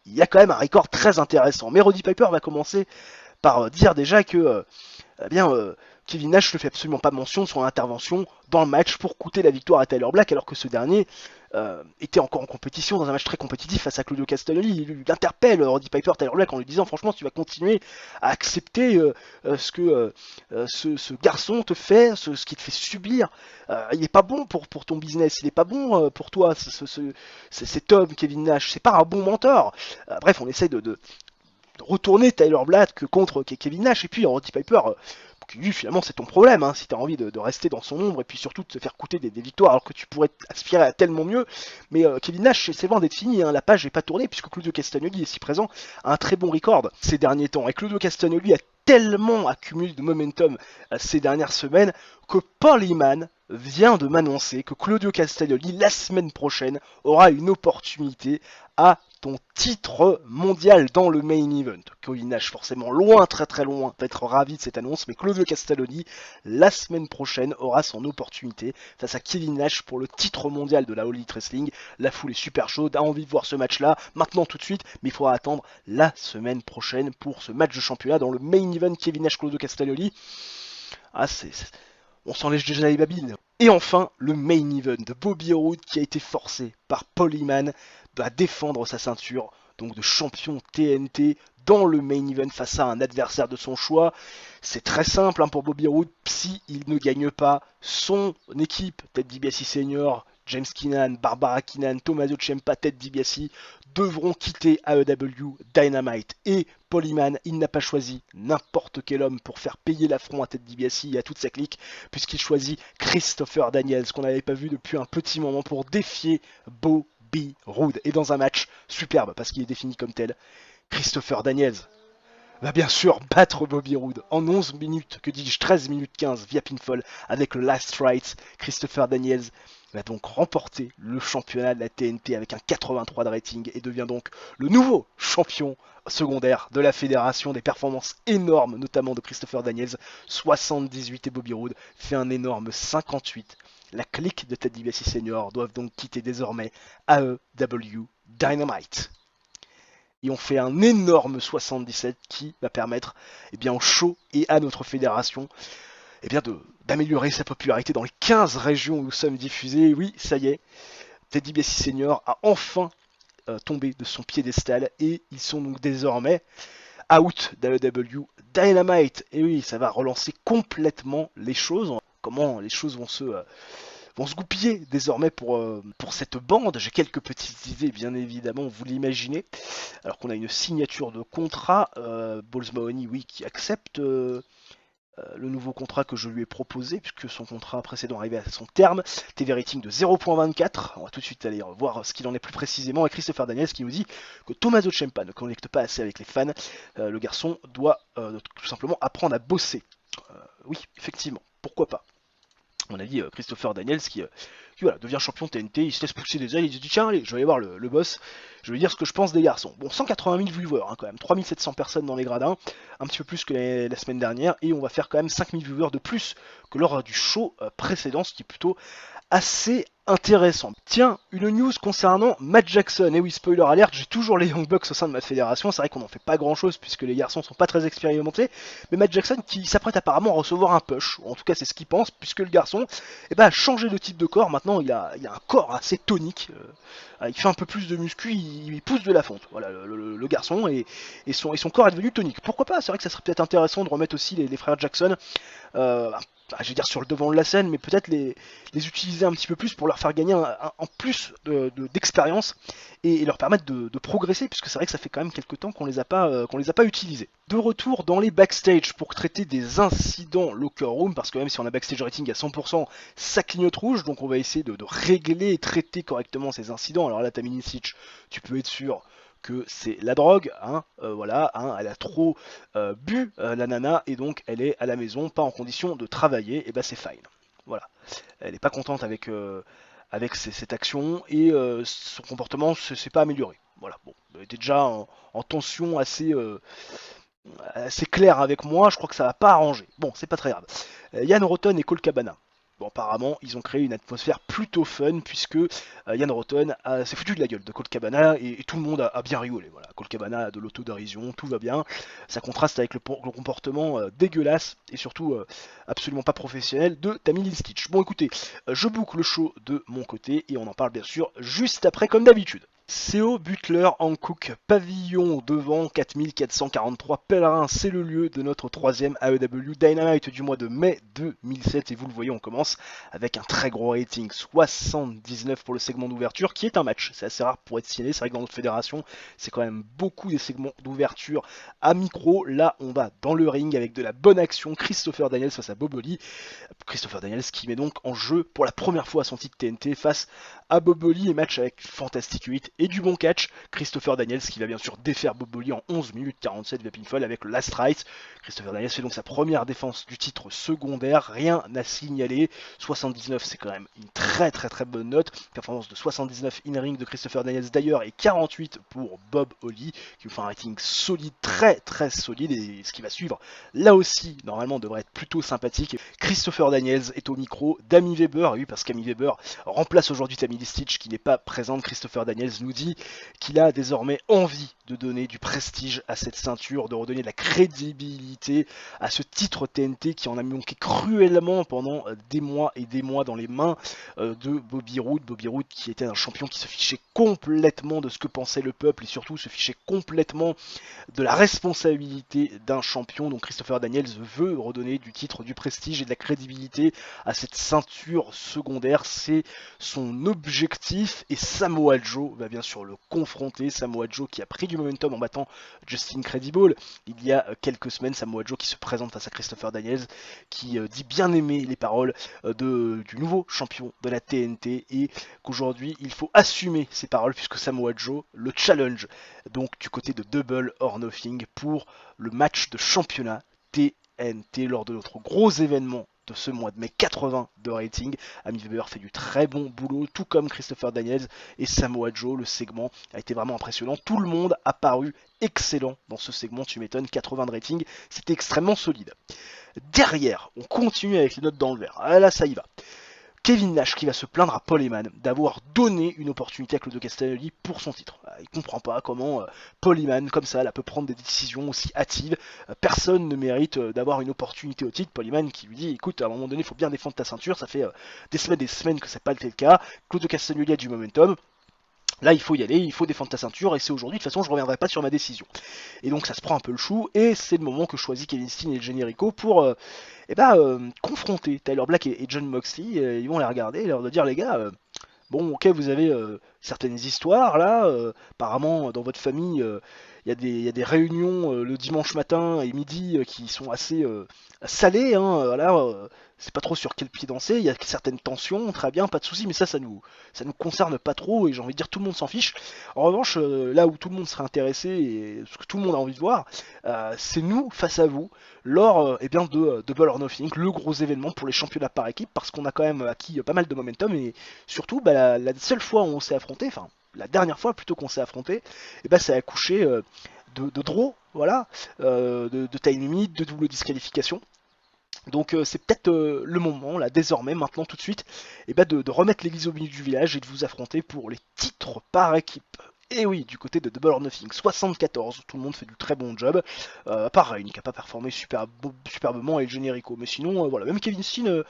il y a quand même un record très intéressant. Mais Roddy Piper va commencer par dire déjà que Kevin Nash ne fait absolument pas mention de son intervention dans le match pour coûter la victoire à Tyler Black alors que ce dernier était encore en compétition dans un match très compétitif face à Claudio Castagnoli. Il interpelle Roddy Piper, Tyler Black en lui disant: franchement, si tu vas continuer à accepter ce que ce garçon te fait, ce qu'il te fait subir, il n'est pas bon pour ton business, il n'est pas bon pour toi, cet homme Kevin Nash, c'est pas un bon mentor. Bref, on essaie de retourner Tyler Black contre Kevin Nash, et puis Roddy Piper qui lui finalement c'est ton problème, hein, si tu as envie de rester dans son ombre et puis surtout de te faire coûter des victoires alors que tu pourrais aspirer à tellement mieux. Mais Kevin Nash, c'est loin d'être fini, hein, la page n'est pas tournée puisque Claudio Castagnoli est si présent, a un très bon record ces derniers temps et Claudio Castagnoli a tellement accumulé de momentum ces dernières semaines que Paul Heyman vient de m'annoncer que Claudio Castagnoli, la semaine prochaine, aura une opportunité à ton titre mondial dans le main event. Kevin Nash, forcément loin, très loin, va être ravi de cette annonce, mais Claudio Castagnoli, la semaine prochaine, aura son opportunité face à Kevin Nash pour le titre mondial de la All Elite Wrestling. La foule est super chaude, a envie de voir ce match-là, maintenant tout de suite, mais il faudra attendre la semaine prochaine pour ce match de championnat dans le main event Kevin Nash, Claudio Castagnoli. On s'en lèche déjà les babines. Et enfin, le main event de Bobby Roode qui a été forcé par Paul Heyman à défendre sa ceinture, donc de champion TNT dans le main event face à un adversaire de son choix. C'est très simple pour Bobby Roode, si il ne gagne pas, son équipe, Ted DiBiase Senior, James Keenan, Barbara Keenan, Tommaso Ciampa, Ted DiBiase devront quitter AEW Dynamite. Et Paul Heyman, il n'a pas choisi n'importe quel homme pour faire payer l'affront à Ted DiBiase et à toute sa clique, puisqu'il choisit Christopher Daniels, qu'on n'avait pas vu depuis un petit moment, pour défier Bobby Roode. Et dans un match superbe, parce qu'il est défini comme tel, Christopher Daniels va bien sûr battre Bobby Roode en 11 minutes, que dis-je, 13 minutes 15 via pinfall avec le Last Rites. Christopher Daniels va donc remporter le championnat de la TNT avec un 83 de rating et devient donc le nouveau champion secondaire de la fédération. Des performances énormes, notamment de Christopher Daniels, 78, et Bobby Roode fait un énorme 58. La clique de Ted DiBiase Senior doivent donc quitter désormais AEW Dynamite. Et on fait un énorme 77 qui va permettre au show et à notre fédération d'améliorer sa popularité dans les 15 régions où nous sommes diffusés. Oui, ça y est, Ted DiBiase Senior a enfin tombé de son piédestal et ils sont donc désormais out d'AEW Dynamite. Et oui, ça va relancer complètement les choses. Comment les choses vont se goupiller désormais pour cette bande. J'ai quelques petites idées, bien évidemment, vous l'imaginez. Alors qu'on a une signature de contrat, Balls Mahoney, oui, qui accepte le nouveau contrat que je lui ai proposé, puisque son contrat précédent arrivait à son terme. TV rating de 0.24. On va tout de suite aller voir ce qu'il en est plus précisément. Et Christopher Daniels qui nous dit que Tommaso Ciampa ne connecte pas assez avec les fans. Le garçon doit tout simplement apprendre à bosser. Oui, effectivement, pourquoi pas. On a dit Christopher Daniels qui devient champion TNT, il se laisse pousser des ailes, il se dit tiens allez, je vais aller voir le boss, je vais dire ce que je pense des garçons. Bon, 180 000 viewers quand même, 3700 personnes dans les gradins, un petit peu plus que la semaine dernière, et on va faire quand même 5000 viewers de plus que lors du show précédent, ce qui est plutôt assez intéressant. Tiens, une news concernant Matt Jackson. Et oui, spoiler alert, j'ai toujours les Young Bucks au sein de ma fédération. C'est vrai qu'on n'en fait pas grand chose puisque les garçons sont pas très expérimentés. Mais Matt Jackson qui s'apprête apparemment à recevoir un push, ou en tout cas c'est ce qu'il pense, puisque le garçon a changé de type de corps. Maintenant il a un corps assez tonique. Il fait un peu plus de muscu, il pousse de la fonte. Voilà, le garçon et son corps est devenu tonique. Pourquoi pas? C'est vrai que ça serait peut-être intéressant de remettre aussi les frères Jackson. Je vais dire sur le devant de la scène, mais peut-être les utiliser un petit peu plus pour leur faire gagner en plus d'expérience et leur permettre de progresser, puisque c'est vrai que ça fait quand même quelques temps qu'on les a pas utilisés. De retour dans les backstage pour traiter des incidents locker room, parce que même si on a backstage rating à 100%, ça clignote rouge, donc on va essayer de régler et traiter correctement ces incidents. Alors là, Tamina Sitch, tu peux être sûr que c'est la drogue, elle a trop bu la nana et donc elle est à la maison, pas en condition de travailler, et bah c'est fine. Voilà, elle est pas contente avec cette action et son comportement s'est pas amélioré. Voilà, bon, elle était déjà en tension assez claire avec moi, je crois que ça va pas arranger. Bon, c'est pas très grave. Yann Rotten et Cole Cabana. Bon, apparemment, ils ont créé une atmosphère plutôt fun, puisque Yann Rotten s'est foutu de la gueule de Colt Cabana, et tout le monde a bien rigolé. Voilà, Colt Cabana a de l'autodérision, tout va bien. Ça contraste avec le comportement dégueulasse, et surtout absolument pas professionnel, de Tamina Stitch. Bon, écoutez, je boucle le show de mon côté, et on en parle bien sûr juste après, comme d'habitude. CO Butler Hankook, pavillon devant 4443 pèlerins, c'est le lieu de notre troisième AEW Dynamite du mois de mai 2007 et vous le voyez, on commence avec un très gros rating, 79 pour le segment d'ouverture qui est un match, c'est assez rare pour être signé, c'est vrai que dans notre fédération c'est quand même beaucoup des segments d'ouverture à micro, là on va dans le ring avec de la bonne action, Christopher Daniels face à Bob Holly, Christopher Daniels qui met donc en jeu pour la première fois son titre TNT face à Bob Holly et match avec fantastique 8 et du bon catch. Christopher Daniels qui va bien sûr défaire Bob Holly en 11 minutes 47 via pinfall avec le last right. Christopher Daniels fait donc sa première défense du titre secondaire, rien à signaler. 79 c'est quand même une très bonne note. Performance de 79 in-ring de Christopher Daniels d'ailleurs et 48 pour Bob Holly qui nous fait un rating solide, très solide, et ce qui va suivre là aussi normalement devrait être plutôt sympathique. Christopher Daniels est au micro d'Amy Weber, oui parce qu'Amy Weber remplace aujourd'hui Tammy Stitch qui n'est pas présente. Christopher Daniels nous dit qu'il a désormais envie de donner du prestige à cette ceinture, de redonner de la crédibilité à ce titre TNT qui en a manqué cruellement pendant des mois et des mois dans les mains de Bobby Roode. Bobby Roode qui était un champion qui se fichait complètement de ce que pensait le peuple et surtout se fichait complètement de la responsabilité d'un champion. Donc Christopher Daniels veut redonner du titre, du prestige et de la crédibilité à cette ceinture secondaire. C'est son objectif et Samoa Joe va bien sûr le confronter. Samoa Joe qui a pris du momentum en battant Justin Credible il y a quelques semaines. Samoa Joe qui se présente face à Christopher Daniels qui dit bien aimer les paroles du nouveau champion de la TNT et qu'aujourd'hui il faut assumer ces paroles puisque Samoa Joe le challenge donc du côté de Double or Nothing pour le match de championnat TNT lors de notre gros événement de ce mois de mai 80 de rating. Amy Weber fait du très bon boulot, tout comme Christopher Daniels et Samoa Joe. Le segment a été vraiment impressionnant. Tout le monde a paru excellent dans ce segment, tu m'étonnes, 80 de rating, c'était extrêmement solide. Derrière, on continue avec les notes dans le vert. Ah, là, ça y va. Kevin Nash qui va se plaindre à Paul Heyman d'avoir donné une opportunité à Claudio Castagnoli pour son titre. Il comprend pas comment Paul Heyman, comme ça, là, peut prendre des décisions aussi hâtives. Personne ne mérite d'avoir une opportunité au titre. Paul Heyman qui lui dit, écoute, à un moment donné, il faut bien défendre ta ceinture. Ça fait des semaines que c'est pas le cas. Claudio Castagnoli a du momentum. Là, il faut y aller, il faut défendre ta ceinture, et c'est aujourd'hui, de toute façon, je ne reviendrai pas sur ma décision. Et donc, ça se prend un peu le chou, et c'est le moment que choisit Kevin Steen et Johnny Rico pour confronter Tyler Black et John Moxley. Ils vont les regarder et leur dire, les gars, bon, ok, vous avez certaines histoires là. Apparemment, dans votre famille, il y a des réunions le dimanche matin et midi qui sont assez salées. Hein, voilà, c'est pas trop sur quel pied danser. Il y a certaines tensions, très bien, pas de soucis, mais ça nous concerne pas trop et j'ai envie de dire tout le monde s'en fiche. En revanche, là où tout le monde serait intéressé et ce que tout le monde a envie de voir, c'est nous face à vous lors de Double or Nothing, le gros événement pour les championnats par équipe, parce qu'on a quand même acquis pas mal de momentum et surtout la seule fois où on s'est affronté, enfin la dernière fois plutôt qu'on s'est affronté, ça a accouché de draw, voilà, de time limit, de double disqualification. Donc c'est peut-être le moment, là, désormais, maintenant, tout de suite, de remettre l'église au milieu du village et de vous affronter pour les titres par équipe. Et oui, du côté de Double or Nothing, 74, tout le monde fait du très bon job. Pareil, qui n'a pas performé superbement avec Johnny Rico. Mais sinon, voilà, même Kevin Steen,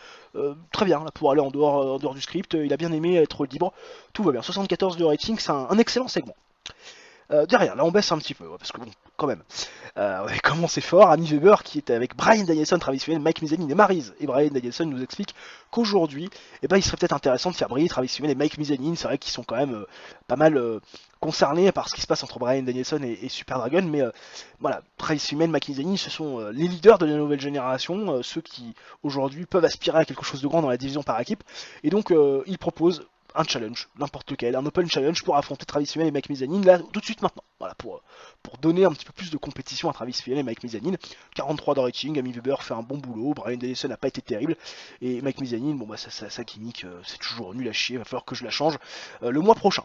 très bien, là, pour aller en dehors du script, il a bien aimé être libre. Tout va bien, 74 de rating, c'est un excellent segment. Derrière, là on baisse un petit peu, parce que bon, quand même. On avait commencé fort, Amy Weber qui était avec Bryan Danielson, Travis Fimmel, Mike Mizanin et Maryse. Et Bryan Danielson nous explique qu'aujourd'hui, il serait peut-être intéressant de faire briller Travis Fimmel et Mike Mizanin. C'est vrai qu'ils sont quand même pas mal concernés par ce qui se passe entre Bryan Danielson et Super Dragon. Mais voilà, Travis Fimmel, Mike Mizanin, ce sont les leaders de la nouvelle génération, ceux qui aujourd'hui peuvent aspirer à quelque chose de grand dans la division par équipe. Et donc ils proposent un challenge, n'importe lequel, un open challenge pour affronter Travis Fimmel et Mike Mizanin, là, tout de suite maintenant. Voilà, pour donner un petit peu plus de compétition à Travis Fimmel et Mike Mizanin. 43 de rating, Amy Weber fait un bon boulot, Bryan Danielson n'a pas été terrible, et Mike Mizanin, bon sa gimmick, c'est toujours nul à chier, il va falloir que je la change le mois prochain.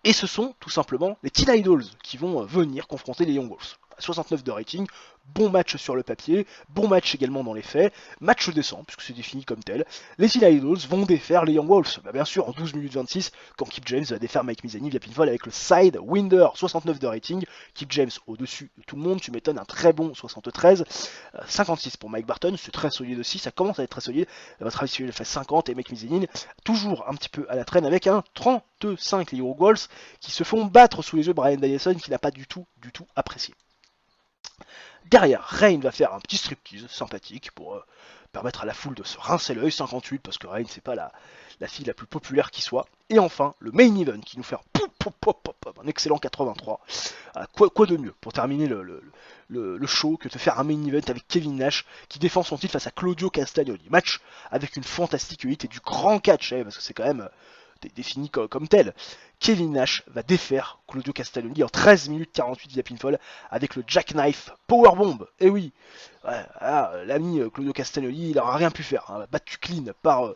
Et ce sont tout simplement les Teen Idols qui vont venir confronter les Young Bucks. 69 de rating, bon match sur le papier, bon match également dans les faits, match décent, puisque c'est défini comme tel. Les Teen Idols vont défaire les Young Wolves, bien sûr en 12 minutes 26, quand Kip James va défaire Mike Mizanin via pinfall avec le Sidewinder, 69 de rating, Kip James au-dessus de tout le monde, tu m'étonnes, un très bon 73, 56 pour Mike Barton, c'est très solide aussi, ça commence à être très solide, Travis Fimmel fait 50 et Mike Mizanin toujours un petit peu à la traîne avec un 35, les Young Wolves qui se font battre sous les yeux de Bryan Danielson qui n'a pas du tout apprécié. Derrière, Reign va faire un petit striptease sympathique pour permettre à la foule de se rincer l'œil, 58 parce que Reign c'est pas la fille la plus populaire qui soit. Et enfin, le main event qui nous fait un excellent 83. Quoi de mieux pour terminer le show que de faire un main event avec Kevin Nash qui défend son titre face à Claudio Castagnoli. Match avec une fantastique hit et du grand catch, parce que c'est quand même défini comme tel. Kevin Nash va défaire Claudio Castagnoli en 13 minutes 48 via pinfall avec le Jackknife Powerbomb. Et oui, ouais, l'ami Claudio Castagnoli, il n'aura rien pu faire, hein, battu clean par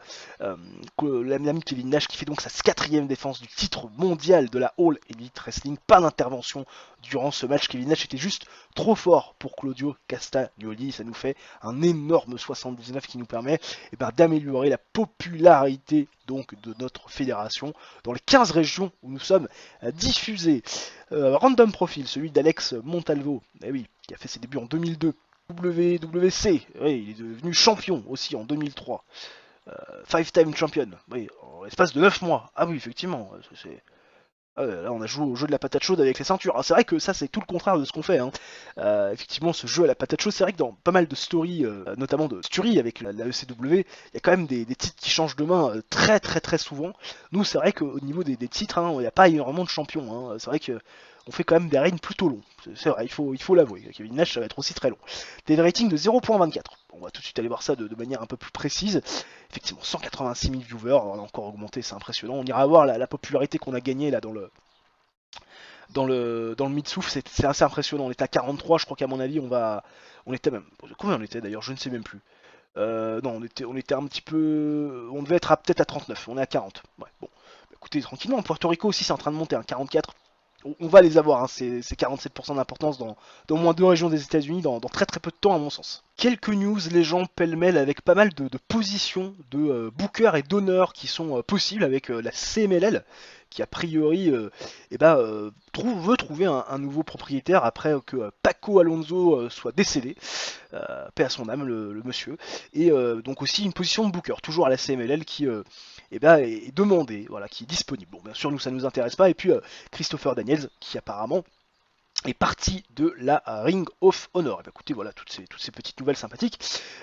l'ami Kevin Nash qui fait donc sa 4e défense du titre mondial de la All Elite Wrestling. Pas d'intervention durant ce match, Kevin Nash était juste trop fort pour Claudio Castagnoli. Ça nous fait un énorme 79 qui nous permet d'améliorer la popularité donc de notre fédération dans les 15 régions où nous sommes diffusés. Random Profile, celui d'Alex Montalvo, oui, qui a fait ses débuts en 2002. WWC, oui, il est devenu champion aussi en 2003. 5-time champion, oui, en l'espace de 9 mois. Ah oui, effectivement, c'est... là on a joué au jeu de la patate chaude avec les ceintures. Alors, c'est vrai que ça c'est tout le contraire de ce qu'on fait, hein. Effectivement ce jeu à la patate chaude, c'est vrai que dans pas mal de stories, notamment de Story avec la ECW, il y a quand même des titres qui changent de main très souvent. Nous c'est vrai qu'au niveau des titres, hein, il n'y a pas énormément de champions, hein. C'est vrai que on fait quand même des reigns plutôt longs. C'est vrai, il faut l'avouer. Kevin Nash ça va être aussi très long. Des ratings de 0.24. On va tout de suite aller voir ça de manière un peu plus précise. Effectivement, 186 000 viewers, on a encore augmenté, c'est impressionnant. On ira voir la popularité qu'on a gagnée là dans le mid-souff, c'est assez impressionnant. On est à 43, je crois qu'à mon avis, on était même... Combien on était d'ailleurs, je ne sais même plus. Non, on était un petit peu... On devait être peut-être à 39, on est à 40. Ouais, bon. Écoutez, tranquillement, Puerto Rico aussi c'est en train de monter, hein, 44. On va les avoir, hein, ces 47% d'importance dans au moins 2 régions des États-Unis dans très peu de temps à mon sens. Quelques news, les gens pêle-mêle avec pas mal de positions de booker et d'honneur qui sont possibles avec la CMLL qui a priori veut trouver un nouveau propriétaire après que Paco Alonso soit décédé, paix à son âme le monsieur, et donc aussi une position de booker, toujours à la CMLL qui est demandée, voilà, qui est disponible. Bon, bien sûr nous ça nous intéresse pas, et puis Christopher Daniels qui apparemment est parti de la Ring of Honor. Et bien, écoutez, voilà toutes ces petites nouvelles sympathiques.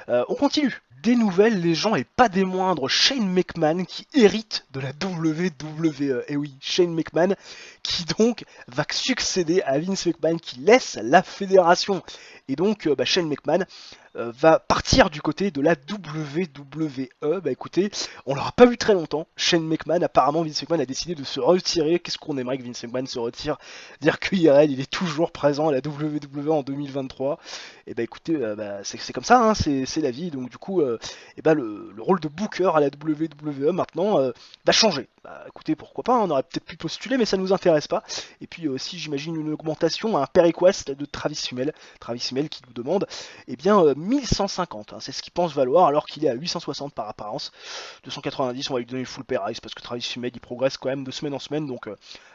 On continue. Des nouvelles, les gens, et pas des moindres, Shane McMahon qui hérite de la WWE. Et oui, Shane McMahon qui donc va succéder à Vince McMahon qui laisse la fédération. Et donc Shane McMahon va partir du côté de la WWE. Bah écoutez, on l'aura pas vu très longtemps. Shane McMahon, apparemment Vince McMahon a décidé de se retirer. Qu'est-ce qu'on aimerait que Vince McMahon se retire? Dire que IRL, il est toujours présent à la WWE en 2023. Et bah écoutez, c'est comme ça, hein, c'est la vie. Donc du coup, le rôle de booker à la WWE maintenant va changer. Bah écoutez, pourquoi pas, on aurait peut-être pu postuler, mais ça nous intéresse pas. Et puis aussi, j'imagine une augmentation, un pay request de Travis Fimmel qui nous demande 1150, hein, c'est ce qu'il pense valoir alors qu'il est à 860 par apparence. 290, on va lui donner le full pay rise parce que Travis Fimmel il progresse quand même de semaine en semaine, donc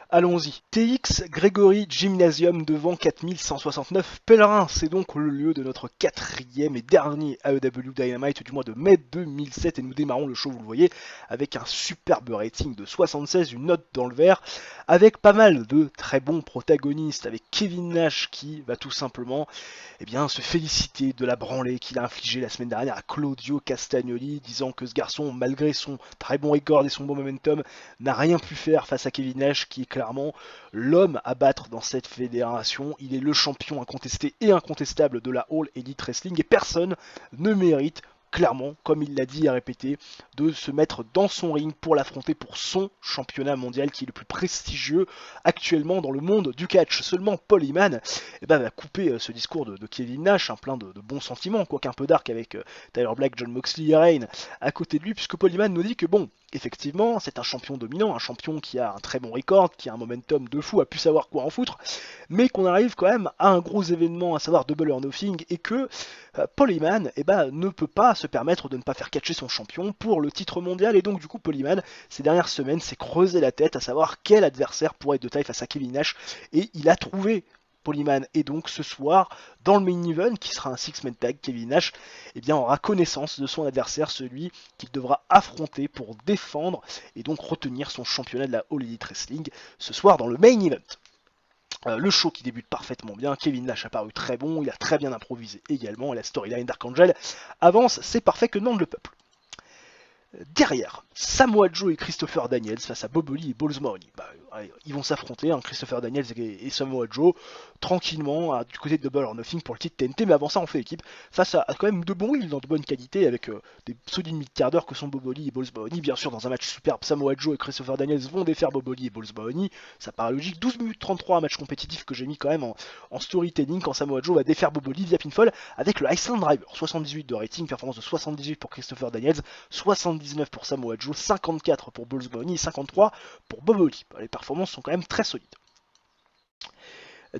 allons-y. TX Gregory Gymnasium devant 4169 pèlerins, c'est donc le lieu de notre 4e et dernier AEW Dynamite du mois de mai 2007 et nous démarrons le show, vous le voyez, avec un superbe rating de 76, une note dans le vert, avec pas mal de très bons protagonistes, avec Kevin Nash qui va tout simplement se féliciter de la branlée qu'il a infligée la semaine dernière à Claudio Castagnoli, disant que ce garçon, malgré son très bon record et son bon momentum, n'a rien pu faire face à Kevin Nash, qui est clairement l'homme à battre dans cette fédération. Il est le champion incontesté et incontestable de la All Elite Wrestling et personne ne mérite clairement, comme il l'a dit et répété, de se mettre dans son ring pour l'affronter pour son championnat mondial qui est le plus prestigieux actuellement dans le monde du catch. Seulement Paul Heyman va couper ce discours de Kevin Nash, plein de bons sentiments, quoique un peu dark avec Tyler Black, John Moxley et Reign à côté de lui, puisque Paul Heyman nous dit que bon, effectivement, c'est un champion dominant, un champion qui a un très bon record, qui a un momentum de fou, a pu savoir quoi en foutre, mais qu'on arrive quand même à un gros événement, à savoir Double or Nothing, et que Paul Heyman ne peut pas se permettre de ne pas faire catcher son champion pour le titre mondial, et donc du coup Paul Heyman, ces dernières semaines, s'est creusé la tête à savoir quel adversaire pourrait être de taille face à Kevin Nash, et il a trouvé Paul Heyman, et donc ce soir, dans le main event, qui sera un six-man tag, Kevin Nash aura connaissance de son adversaire, celui qu'il devra affronter pour défendre et donc retenir son championnat de la All Elite Wrestling ce soir dans le main event. Le show qui débute parfaitement bien, Kevin Nash a paru très bon, il a très bien improvisé également, et la storyline d'Archangel avance, c'est parfait que demande le peuple. Derrière, Samoa Joe et Christopher Daniels face à Bob Holly et Balls Mahoney. Ils vont s'affronter, hein, Christopher Daniels et Samoa Joe, tranquillement, du côté de Double or Nothing pour le titre TNT, mais avant ça on fait équipe face à quand même de bons wheels dans de bonne qualité, avec des solides mid-quart d'heure que sont Bob Holly et Balls Mahoney. Bien sûr, dans un match superbe, Samoa Joe et Christopher Daniels vont défaire Bob Holly et Balls Mahoney, ça paraît logique. 12 minutes 33, un match compétitif que j'ai mis quand même en storytelling, quand Samoa Joe va défaire Bob Holly via pinfall avec le Iceland Driver. 78 de rating, performance de 78 pour Christopher Daniels, 79 pour Samoa Joe, 54 pour Balls Mahoney et 53 pour Bob Holly. Les performances sont quand même très solides.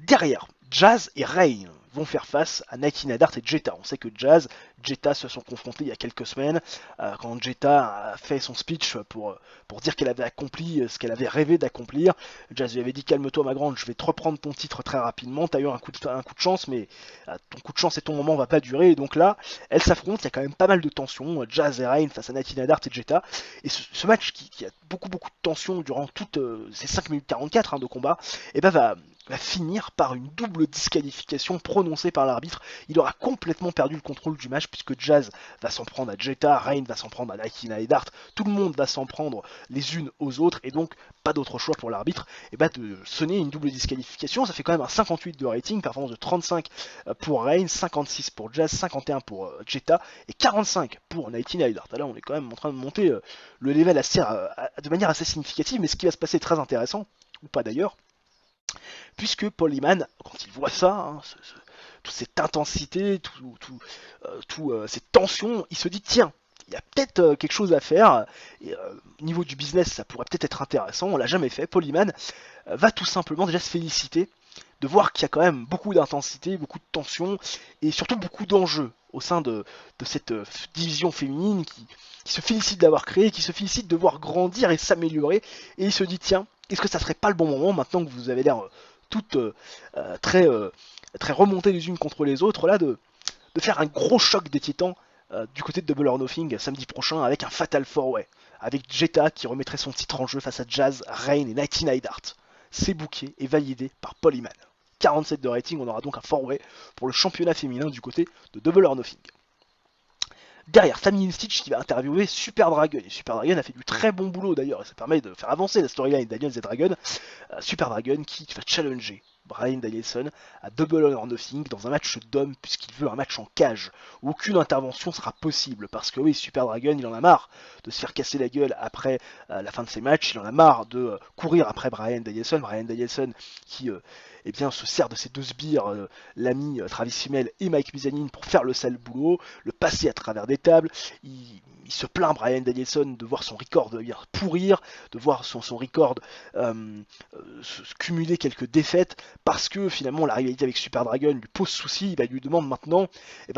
Derrière, Jazz et Rain vont faire face à Nike Nadart et Jetta. On sait que Jazz, Jetta se sont confrontés il y a quelques semaines, quand Jetta a fait son speech pour dire qu'elle avait accompli ce qu'elle avait rêvé d'accomplir. Jazz lui avait dit: calme-toi ma grande, je vais te reprendre ton titre très rapidement, t'as eu un coup de chance, mais ton coup de chance et ton moment va pas durer. Et donc là, elles s'affrontent, il y a quand même pas mal de tension, Jazz et Rain face à Nike Nadart et Jetta. Et ce match qui a beaucoup de tension durant toutes ces 5 minutes 44 de combat, et ben va finir par une double disqualification prononcée par l'arbitre. Il aura complètement perdu le contrôle du match, puisque Jazz va s'en prendre à Jetta, Rain va s'en prendre à Nike Nadart, tout le monde va s'en prendre les unes aux autres, et donc pas d'autre choix pour l'arbitre de sonner une double disqualification. Ça fait quand même un 58 de rating, performance de 35 pour Rain, 56 pour Jazz, 51 pour Jetta, et 45 pour Nike Nadart. Là on est quand même en train de monter le level de manière assez significative, mais ce qui va se passer est très intéressant, ou pas d'ailleurs, puisque Paul Heyman, quand il voit ça, toute cette intensité, cette tension, il se dit: tiens, il y a peut-être quelque chose à faire, et au niveau du business ça pourrait peut-être être intéressant, on l'a jamais fait. Paul Heyman va tout simplement déjà se féliciter de voir qu'il y a quand même beaucoup d'intensité, beaucoup de tension, et surtout beaucoup d'enjeux au sein de cette division féminine qui se félicite d'avoir créé, qui se félicite de voir grandir et s'améliorer, et il se dit: tiens, est-ce que ça serait pas le bon moment, maintenant que vous avez l'air toutes très remontées les unes contre les autres, là, de faire un gros choc des titans du côté de Double or Nothing samedi prochain, avec un Fatal 4-Way, avec Jetta qui remettrait son titre en jeu face à Jazz, Rain et Nike Nadart. C'est booké et validé par Paul Heyman. 47 de rating, on aura donc un 4-Way pour le championnat féminin du côté de Double or Nothing. Derrière, Tammy Stitch qui va interviewer Super Dragon. Et Super Dragon a fait du très bon boulot d'ailleurs, et ça permet de faire avancer la storyline de Daniels et Dragon. Super Dragon qui va challenger Bryan Danielson à Double or Nothing dans un match d'homme, puisqu'il veut un match en cage où aucune intervention sera possible, parce que oui, Super Dragon, il en a marre de se faire casser la gueule après la fin de ses matchs, il en a marre de courir après Bryan Danielson qui se sert de ses deux sbires, l'ami Travis Fimmel et Mike Mizanin, pour faire le sale boulot, le passer à travers des tables. Il se plaint, Bryan Danielson, de voir son record pourrir, de voir son record cumuler quelques défaites, parce que finalement la rivalité avec Super Dragon lui pose souci. Il lui demande maintenant,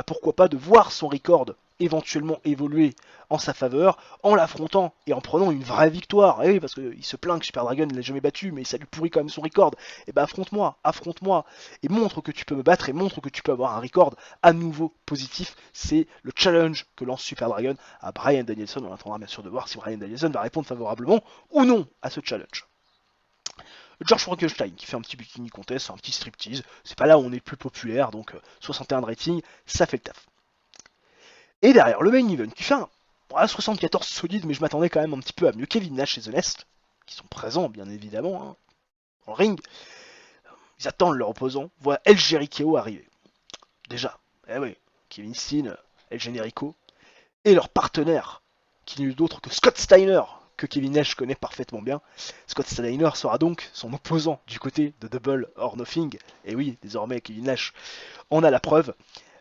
pourquoi pas, de voir son record éventuellement évoluer en sa faveur, en l'affrontant et en prenant une vraie victoire. Et oui, parce qu'il se plaint que Super Dragon ne l'a jamais battu, mais ça lui pourrit quand même son record. Affronte-moi, et montre que tu peux me battre, et montre que tu peux avoir un record à nouveau positif. C'est le challenge que lance Super Dragon à Bryan Danielson. On attendra bien sûr de voir si Bryan Danielson va répondre favorablement ou non à ce challenge. George Frankenstein qui fait un petit bikini contest, un petit striptease, c'est pas là où on est le plus populaire, donc 61 de rating, ça fait le taf. Et derrière, le main event qui fait un 74 solide, mais je m'attendais quand même un petit peu à mieux. Kevin Nash et The Nest, qui sont présents bien évidemment en ring, ils attendent leur opposant, voient El Jericho arriver. Déjà, Kevin Steen, El Generico, et leur partenaire, qui n'est nul d'autre que Scott Steiner, que Kevin Nash connaît parfaitement bien. Scott Steiner sera donc son opposant du côté de Double or Nothing. Et oui, désormais Kevin Nash en a la preuve.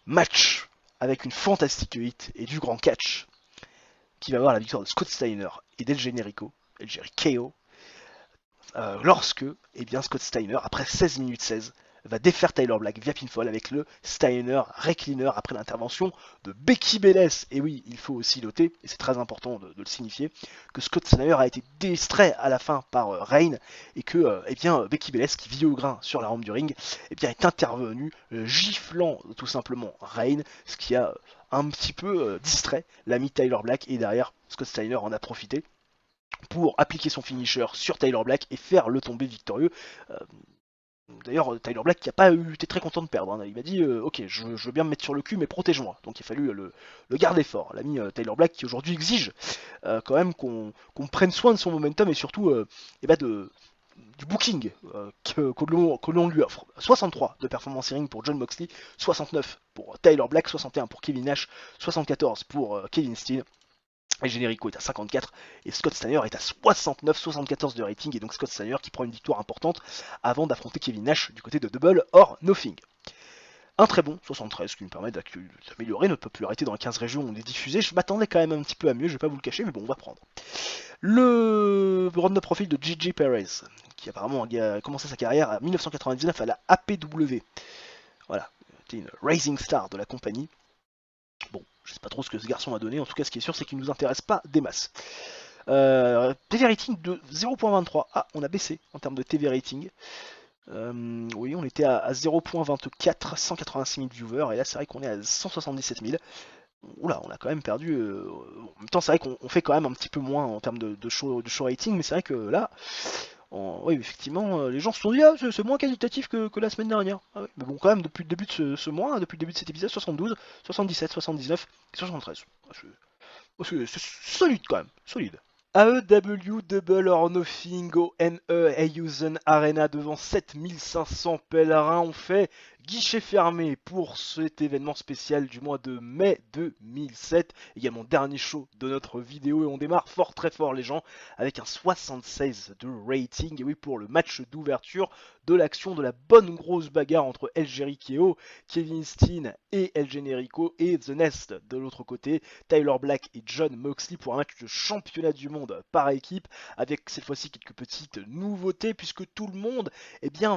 Match avec une fantastique hit et du grand catch, qui va avoir la victoire de Scott Steiner et d'El Generico, El Jericho, lorsque Scott Steiner, après 16 minutes 16, va défaire Tyler Black via pinfall avec le Steiner Recliner après l'intervention de Becky Bélez. Et oui, il faut aussi noter, et c'est très important de le signifier, que Scott Steiner a été distrait à la fin par Rain, et que Becky Bélez, qui vit au grain sur la rampe du ring, est intervenu giflant tout simplement Rain, ce qui a un petit peu distrait l'ami Tyler Black, et derrière Scott Steiner en a profité pour appliquer son finisher sur Tyler Black et faire le tomber victorieux. D'ailleurs, Tyler Black qui a pas été très content de perdre, hein. Il m'a dit ok, je veux bien me mettre sur le cul, mais protège-moi. Donc il a fallu le garder fort. L'ami Tyler Black qui aujourd'hui exige quand même qu'on prenne soin de son momentum et surtout eh ben du booking que l'on lui offre. 63 de performance ring pour John Moxley, 69 pour Tyler Black, 61 pour Kevin Nash, 74 pour Kevin Steen. Et Generico est à 54 et Scott Steiner est à 69-74 de rating, et donc Scott Steiner qui prend une victoire importante avant d'affronter Kevin Nash du côté de Double or Nothing. Un très bon 73 qui nous permet d'améliorer notre popularité dans les 15 régions où on est diffusé. Je m'attendais quand même un petit peu à mieux, je vais pas vous le cacher, mais bon, on va prendre. Le run de profil de JJ Perez, qui apparemment a commencé sa carrière en 1999 à la APW. Voilà, c'était une rising star de la compagnie. Bon, je sais pas trop ce que ce garçon a donné, en tout cas ce qui est sûr c'est qu'il ne nous intéresse pas des masses. TV rating de 0.23. Ah, on a baissé en termes de TV rating. Oui, on était à 0.24, 186 000 viewers, et là c'est vrai qu'on est à 177 000. Oula, on a quand même perdu. En même temps, c'est vrai qu'on fait quand même un petit peu moins en termes de show rating, mais c'est vrai que là, oui, effectivement, les gens se sont dit, ah, c'est moins qualitatif que la semaine dernière. Ah ouais, mais bon, quand même, depuis le début de ce mois, hein, depuis le début de cet épisode, 72, 77, 79 et 73. C'est solide quand même, solide. AEW Double or Nothing au NE Arena devant 7500 pèlerins. On fait guichet fermé pour cet événement spécial du mois de mai 2007. Également dernier show de notre vidéo, et on démarre fort très fort les gens avec un 76 de rating. Et oui, pour le match d'ouverture de l'action, de la bonne grosse bagarre entre El Jericho, Kevin Steen et El Generico, et The Nest de l'autre côté, Tyler Black et John Moxley pour un match de championnat du monde par équipe, avec cette fois-ci quelques petites nouveautés puisque tout le monde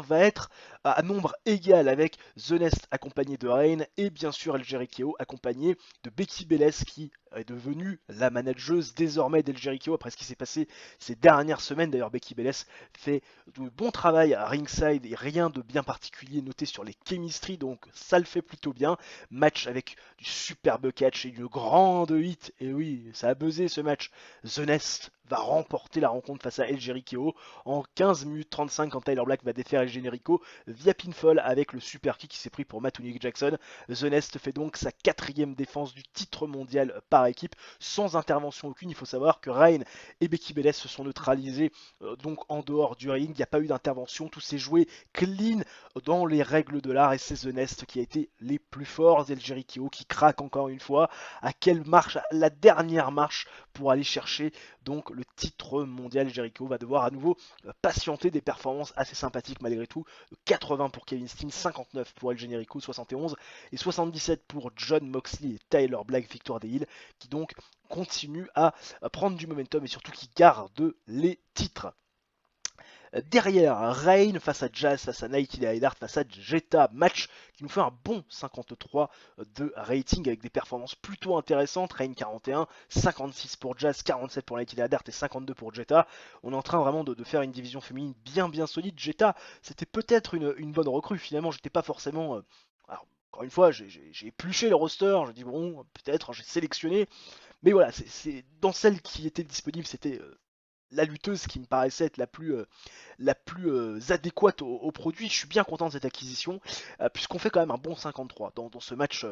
va être à nombre égal, avec The Nest accompagné de Reign et bien sûr El Jericho accompagné de Becky Belair qui est devenue la manageuse désormais d'El Jericho après ce qui s'est passé ces dernières semaines. D'ailleurs Becky Belair fait de bon travail à ringside et rien de bien particulier noté sur les chemistries, donc ça le fait plutôt bien. Match avec du superbe catch et une grande hit, et oui, ça a buzzé ce match. The Nest va remporter la rencontre face à El Jericho en 15 minutes 35 quand Tyler Black va défaire El Generico via pinfall avec le super kick qui s'est pris pour Matunic Jackson. The Nest fait donc sa 4ème défense du titre mondial par équipe sans intervention aucune. Il faut savoir que Reign et Becky Belair se sont neutralisés donc en dehors du ring. Il n'y a pas eu d'intervention, tout s'est joué clean dans les règles de l'art, et c'est The Nest qui a été les plus forts. El Jericho qui craque encore une fois. À quelle marche, la dernière marche pour aller chercher donc le titre mondial. Jericho va devoir à nouveau patienter, des performances assez sympathiques malgré tout. 80 pour Kevin Steen, 59 pour El Generico, 71 et 77 pour John Moxley et Tyler Black, victoire des Hills, qui donc continue à prendre du momentum et surtout qui garde les titres. Derrière, Reign face à Jazz, face à Nighty Neidhart, face à Jetta. Match qui nous fait un bon 53 de rating avec des performances plutôt intéressantes. Reign 41, 56 pour Jazz, 47 pour Nighty Neidhart et 52 pour Jetta. On est en train vraiment de faire une division féminine bien solide. Jetta, c'était peut-être une bonne recrue. Finalement, j'étais pas forcément... Alors, encore une fois, j'ai épluché le roster. Je dis bon, peut-être, j'ai sélectionné. Mais voilà, c'est dans celle qui était disponible, c'était la lutteuse qui me paraissait être la plus adéquate au produit. Je suis bien content de cette acquisition, puisqu'on fait quand même un bon 53 dans ce match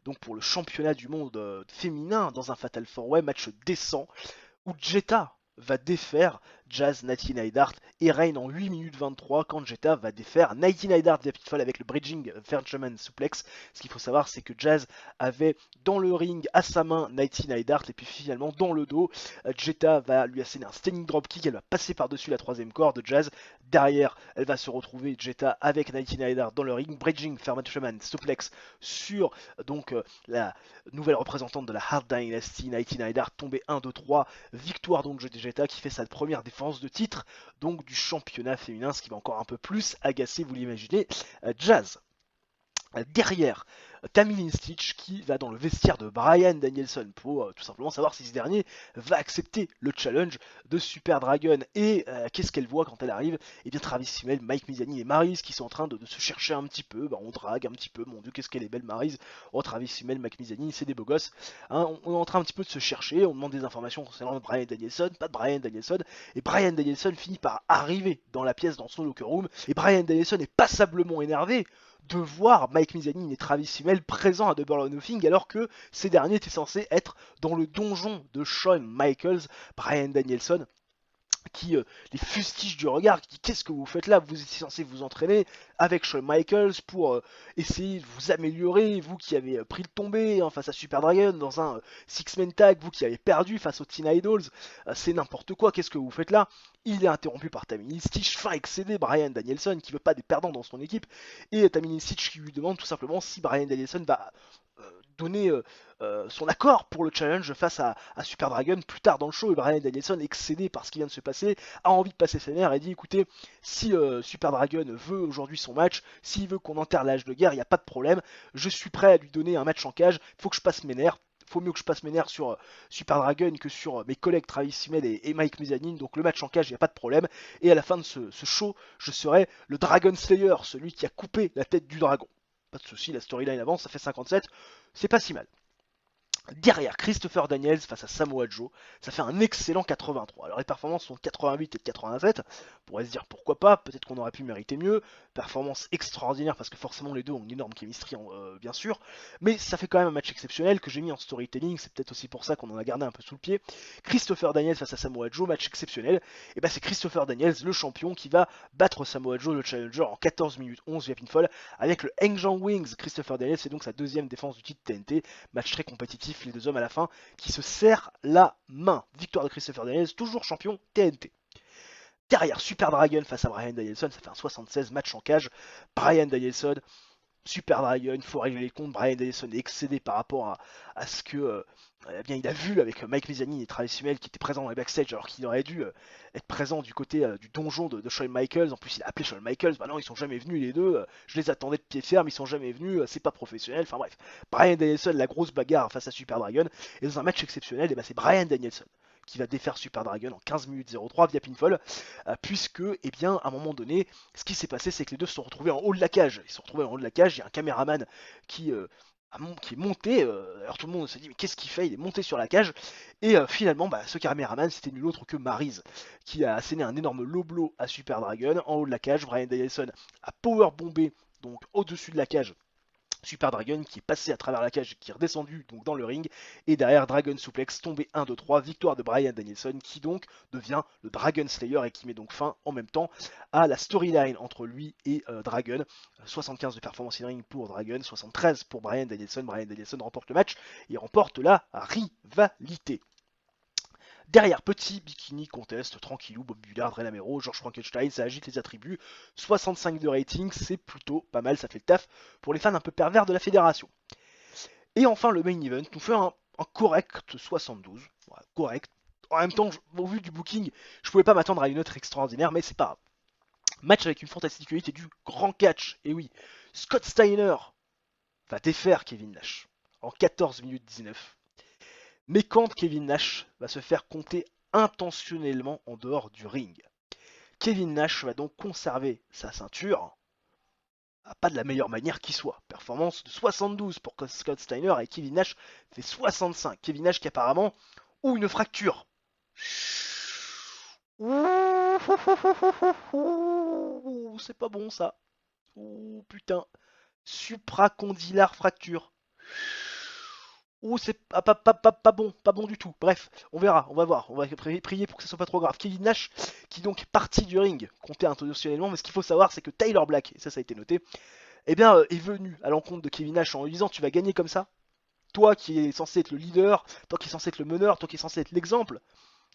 donc pour le championnat du monde féminin dans un Fatal 4-Way, match décent où Jetta va défaire Jazz, Nighty Neidhart et Reign en 8 minutes 23 quand Jetta va défaire Nighty Neidhart via pitfall avec le bridging German suplex. Ce qu'il faut savoir, c'est que Jazz avait dans le ring à sa main Nighty Neidhart, et puis finalement dans le dos, Jetta va lui asséner un standing dropkick. Elle va passer par-dessus la 3ème corde de Jazz. Derrière, elle va se retrouver Jetta avec Nighty Neidhart dans le ring, bridging German suplex sur donc la nouvelle représentante de la Hard Dynasty, Nighty Neidhart, tombée 1, 2, 3. Victoire donc de Jetta qui fait sa première défense de titre donc du championnat féminin, ce qui va encore un peu plus agacer, vous l'imaginez, Jazz. Derrière, Tammy Stitch qui va dans le vestiaire de Bryan Danielson pour tout simplement savoir si ce dernier va accepter le challenge de Super Dragon. Et qu'est-ce qu'elle voit quand elle arrive? Et bien Travis Fimmel, Mike Mizanin et Maryse qui sont en train de se chercher un petit peu. Bah, on drague un petit peu, mon dieu, qu'est-ce qu'elle est belle Maryse. Oh, Travis Fimmel, Mike Mizanin, c'est des beaux gosses. Hein, on est en train un petit peu de se chercher, on demande des informations concernant Bryan Danielson, pas de Bryan Danielson. Et Bryan Danielson finit par arriver dans la pièce, dans son locker room. Et Bryan Danielson est passablement énervé de voir Mike Mizanin et Travis Fimmel présents à Double or Nothing alors que ces derniers étaient censés être dans le donjon de Shawn Michaels. Bryan Danielson qui les fustige du regard, qui dit qu'est-ce que vous faites là, vous étiez censé vous entraîner avec Shawn Michaels pour essayer de vous améliorer, vous qui avez pris le tombé hein, face à Super Dragon dans un six-man tag, vous qui avez perdu face aux Teen Idols, c'est n'importe quoi, qu'est-ce que vous faites là? Il est interrompu par Tammy Stitch, fin excédé Bryan Danielson qui veut pas des perdants dans son équipe, et Tammy Stitch qui lui demande tout simplement si Bryan Danielson va donner son accord pour le challenge face à Super Dragon plus tard dans le show. Et Bryan Danielson, excédé par ce qui vient de se passer, a envie de passer ses nerfs et dit écoutez, si Super Dragon veut aujourd'hui son match, s'il veut qu'on enterre l'âge de guerre, il n'y a pas de problème, je suis prêt à lui donner un match en cage, il faut que je passe mes nerfs. Faut mieux que je passe mes nerfs sur Super Dragon que sur mes collègues Travis Fimmel et Mike Mizanin, donc le match en cage, il n'y a pas de problème. Et à la fin de ce show, je serai le Dragon Slayer, celui qui a coupé la tête du dragon. Pas de soucis, la storyline avance, ça fait 57, c'est pas si mal. Derrière, Christopher Daniels face à Samoa Joe, ça fait un excellent 83. Alors les performances sont de 88 et de 87, on pourrait se dire pourquoi pas, peut-être qu'on aurait pu mériter mieux. Performance extraordinaire parce que forcément les deux ont une énorme chemistry bien sûr, mais ça fait quand même un match exceptionnel que j'ai mis en storytelling, c'est peut-être aussi pour ça qu'on en a gardé un peu sous le pied. Christopher Daniels face à Samoa Joe, match exceptionnel, et bah c'est Christopher Daniels, le champion, qui va battre Samoa Joe, le challenger, en 14 minutes 11 via pinfall avec le Hangman Wings. Christopher Daniels c'est donc sa deuxième défense du titre TNT, match très compétitif, les deux hommes à la fin qui se serrent la main. Victoire de Christopher Daniels, toujours champion TNT. Derrière, Super Dragon face à Bryan Danielson, ça fait un 76 match en cage. Bryan Danielson, Super Dragon, il faut régler les comptes. Bryan Danielson est excédé par rapport à ce que eh bien, il a vu avec Mike Mizanin et Travis Fimmel qui étaient présents dans les backstage alors qu'il aurait dû être présent du côté du donjon de Shawn Michaels. En plus, il a appelé Shawn Michaels. Bah non, ils sont jamais venus les deux. Je les attendais de pied ferme, ils sont jamais venus. C'est pas professionnel. Enfin bref, Bryan Danielson, la grosse bagarre face à Super Dragon. Et dans un match exceptionnel, et bah, c'est Bryan Danielson qui va défaire Super Dragon en 15 minutes 03 via pinfall, puisque, eh bien, à un moment donné, ce qui s'est passé, c'est que les deux se sont retrouvés en haut de la cage. Ils se sont retrouvés en haut de la cage, il y a un caméraman qui est monté, alors tout le monde se dit mais qu'est-ce qu'il fait? Il est monté sur la cage, et finalement bah, ce caméraman c'était nul autre que Maryse, qui a asséné un énorme low blow à Super Dragon en haut de la cage. Bryan Danielson a power bombé donc au-dessus de la cage Super Dragon qui est passé à travers la cage, qui est redescendu donc dans le ring, et derrière Dragon Suplex tombé 1, 2, 3, victoire de Bryan Danielson qui donc devient le Dragon Slayer et qui met donc fin en même temps à la storyline entre lui et Dragon. 75 de performance in ring pour Dragon, 73 pour Bryan Danielson. Bryan Danielson remporte le match et remporte la rivalité. Derrière, petit bikini contest, tranquillou, Bob Bullard, Ray Lamero, George Frankenstein, ça agite les attributs. 65 de rating, c'est plutôt pas mal, ça fait le taf pour les fans un peu pervers de la fédération. Et enfin, le main event nous fait un correct 72. Voilà, correct. En même temps, au vu du booking, je pouvais pas m'attendre à une autre extraordinaire, mais c'est pas grave. Match avec une fantastique et du grand catch. Et oui, Scott Steiner va défaire Kevin Nash en 14 minutes 19. Mais quand Kevin Nash va se faire compter intentionnellement en dehors du ring, Kevin Nash va donc conserver sa ceinture, pas de la meilleure manière qui soit. Performance de 72 pour Scott Steiner et Kevin Nash fait 65. Kevin Nash qui apparemment ou une fracture. C'est pas bon ça. Oh putain. Supracondylar fracture. Ouh, c'est pas bon, pas bon du tout. Bref, on verra, on va voir. On va prier pour que ce soit pas trop grave. Kevin Nash, qui donc est parti du ring, compté intentionnellement, mais ce qu'il faut savoir, c'est que Tyler Black, et ça a été noté, eh bien, est venu à l'encontre de Kevin Nash en lui disant tu vas gagner comme ça. Toi qui es censé être le leader, toi qui es censé être le meneur, toi qui es censé être l'exemple,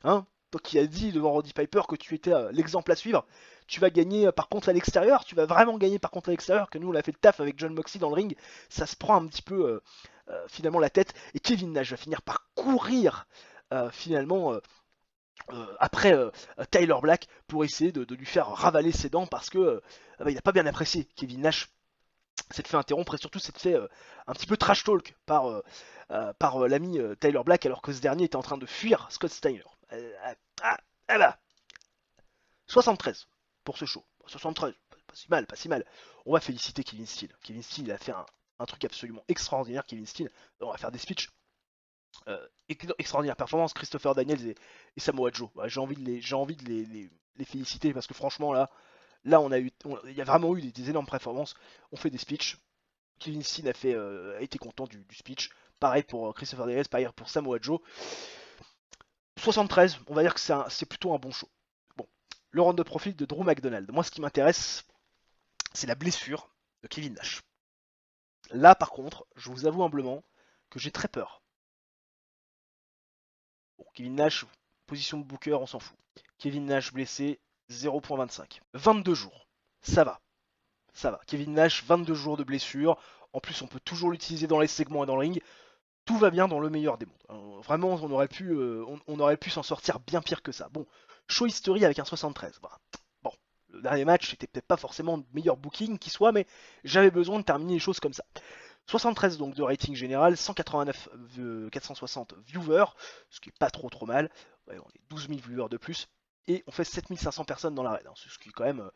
hein, toi qui as dit devant Roddy Piper que tu étais l'exemple à suivre, tu vas gagner par contre à l'extérieur, tu vas vraiment gagner par contre à l'extérieur, que nous on a fait le taf avec John Moxley dans le ring, ça se prend un petit peu finalement la tête, et Kevin Nash va finir par courir finalement après Tyler Black pour essayer de lui faire ravaler ses dents parce que il n'a pas bien apprécié Kevin Nash s'est fait interrompre et surtout s'est fait un petit peu trash talk par l'ami Tyler Black alors que ce dernier était en train de fuir Scott Steiner. Ah bah, 73 pour ce show. 73, pas si mal, pas si mal. On va féliciter Kevin Steen. Kevin Steen, il a fait un truc absolument extraordinaire. Kevin Steen, on va faire des speeches. Extraordinaire performance, Christopher Daniels et Samoa Joe. Ouais, j'ai envie de les féliciter parce que franchement là il y a vraiment eu des énormes performances. On fait des speeches. Kevin Steen a été content du speech. Pareil pour Christopher Daniels, pareil pour Samoa Joe. 73, on va dire que c'est plutôt un bon show. Bon, le round de profil de Drew McDonald. Moi, ce qui m'intéresse, c'est la blessure de Kevin Nash. Là, par contre, je vous avoue humblement que j'ai très peur. Bon, Kevin Nash, position de booker, on s'en fout. Kevin Nash blessé, 0.25. 22 jours, ça va. Ça va. Kevin Nash, 22 jours de blessure. En plus, on peut toujours l'utiliser dans les segments et dans le ring. Tout va bien dans le meilleur des mondes. Vraiment, on aurait pu s'en sortir bien pire que ça. Bon, show history avec un 73. Bah, bon, le dernier match, c'était peut-être pas forcément le meilleur booking qui soit, mais j'avais besoin de terminer les choses comme ça. 73 donc de rating général, 189 460 viewers, ce qui est pas trop mal. Ouais, on est 12 000 viewers de plus. Et on fait 7500 personnes dans l'arène, ce qui est quand même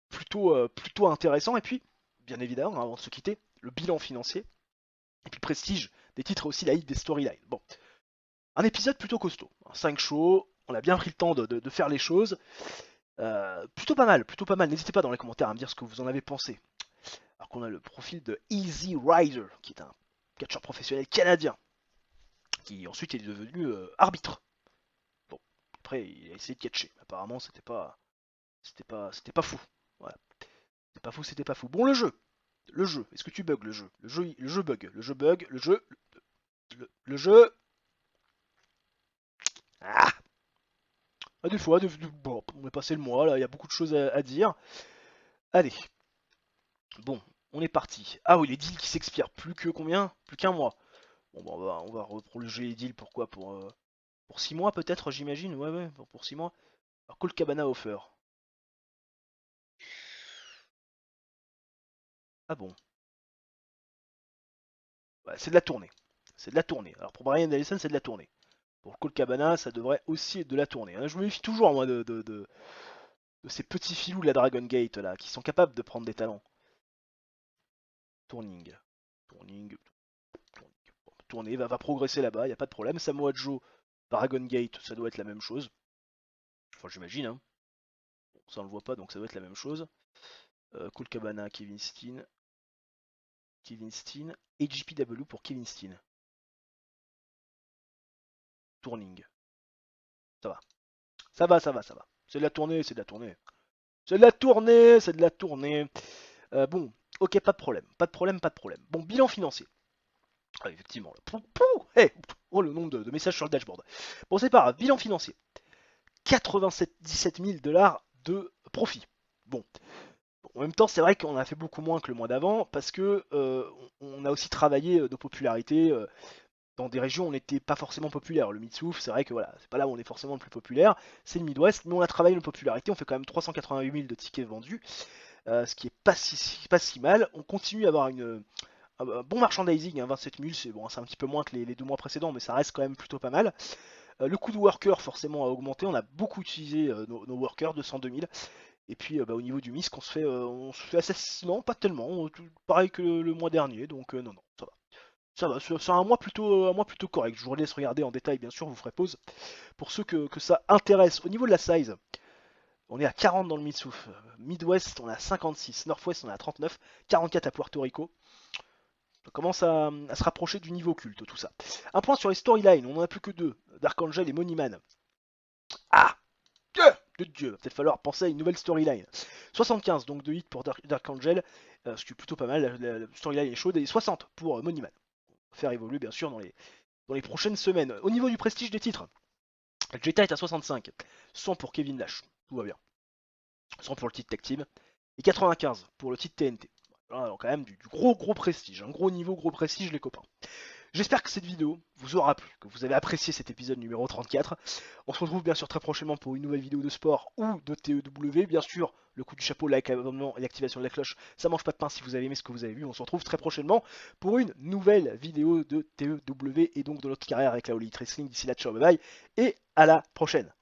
plutôt intéressant. Et puis, bien évidemment, avant de se quitter, le bilan financier. Et puis prestige des titres et aussi la hit des storylines. Bon, un épisode plutôt costaud. 5 shows, on a bien pris le temps de faire les choses. Plutôt pas mal, plutôt pas mal. N'hésitez pas dans les commentaires à me dire ce que vous en avez pensé. Alors qu'on a le profil de Easy Rider, qui est un catcheur professionnel canadien, qui ensuite est devenu arbitre. Bon, après il a essayé de catcher. Apparemment c'était pas fou. Voilà. C'était pas fou. Bon, le jeu. Le jeu. Est-ce que tu bugs le jeu? Le jeu bug. Le jeu bug. Le jeu. Ah, des fois, bon, on est passé le mois, là, il y a beaucoup de choses à dire. Allez, bon, on est parti. Ah oui, les deals qui s'expirent, plus que combien? Plus qu'un mois. Bon, bah, on va reprolonger les deals, pourquoi? Pour 6 mois peut-être, j'imagine? Ouais, pour 6 mois. Alors, Colt Cabana offer. Ah bon? Ouais, c'est de la tournée. C'est de la tournée. Alors pour Brian Dennison, c'est de la tournée. Pour Colt Cabana, ça devrait aussi être de la tournée. Je me méfie toujours, moi, de ces petits filous de la Dragon Gate, là, qui sont capables de prendre des talents. Tourning. Tourning. Tourner, va progresser là-bas, il a pas de problème. Samoa Joe, Dragon Gate, ça doit être la même chose. Enfin, j'imagine, hein. Bon, ça on le voit pas, donc ça doit être la même chose. Cool Cabana, Kevin Steen. HGPW pour Kevin Steen. Tourning. Ça va. Ça va. C'est de la tournée, c'est de la tournée. C'est de la tournée, c'est de la tournée. Bon, ok, pas de problème. Pas de problème, pas de problème. Bon, bilan financier. Ah, effectivement. Hey, oh, le nombre de messages sur le dashboard. Bon, c'est pas grave. Bilan financier. 97 000 $ de profit. Bon. En même temps, c'est vrai qu'on a fait beaucoup moins que le mois d'avant parce que on a aussi travaillé nos popularités dans des régions où on n'était pas forcément populaire. Le Mid-South, c'est vrai que voilà, c'est pas là où on est forcément le plus populaire, c'est le Midwest, mais on a travaillé nos popularités, on fait quand même 388 000 de tickets vendus, ce qui est pas si mal. On continue à avoir un bon merchandising, hein, 27 000, c'est bon, c'est un petit peu moins que les 2 mois précédents, mais ça reste quand même plutôt pas mal. Le coût de worker forcément a augmenté, on a beaucoup utilisé nos workers, 202 000. Et puis au niveau du MISC, on se fait assez. Non, pas tellement, pareil que le mois dernier, donc non, ça va. Ça va, c'est un mois plutôt correct. Je vous laisse regarder en détail, bien sûr, vous ferez pause. Pour ceux que ça intéresse, au niveau de la size, on est à 40 dans le Mid-South. Midwest, on est à 56. Northwest, on est à 39. 44 à Puerto Rico. Ça commence à se rapprocher du niveau culte, tout ça. Un point sur les storylines, on en a plus que 2. Dark Angel et Moneyman. Ah, de Dieu, va peut-être falloir penser à une nouvelle storyline. 75 donc de hit pour Dark Angel, ce qui est plutôt pas mal, la storyline est chaude, et 60 pour Moneyman. Faire évoluer bien sûr dans les prochaines semaines. Au niveau du prestige des titres, Jetta est à 65, 100 pour Kevin Nash, tout va bien. 100 pour le titre Tag Team, et 95 pour le titre TNT. Alors quand même du gros prestige, un gros niveau, gros prestige les copains. J'espère que cette vidéo vous aura plu, que vous avez apprécié cet épisode numéro 34. On se retrouve bien sûr très prochainement pour une nouvelle vidéo de sport ou de TEW. Bien sûr, le coup du chapeau, like, abonnement et l'activation de la cloche, ça mange pas de pain si vous avez aimé ce que vous avez vu. On se retrouve très prochainement pour une nouvelle vidéo de TEW et donc de notre carrière avec la All Elite Wrestling. D'ici là, ciao, bye bye et à la prochaine.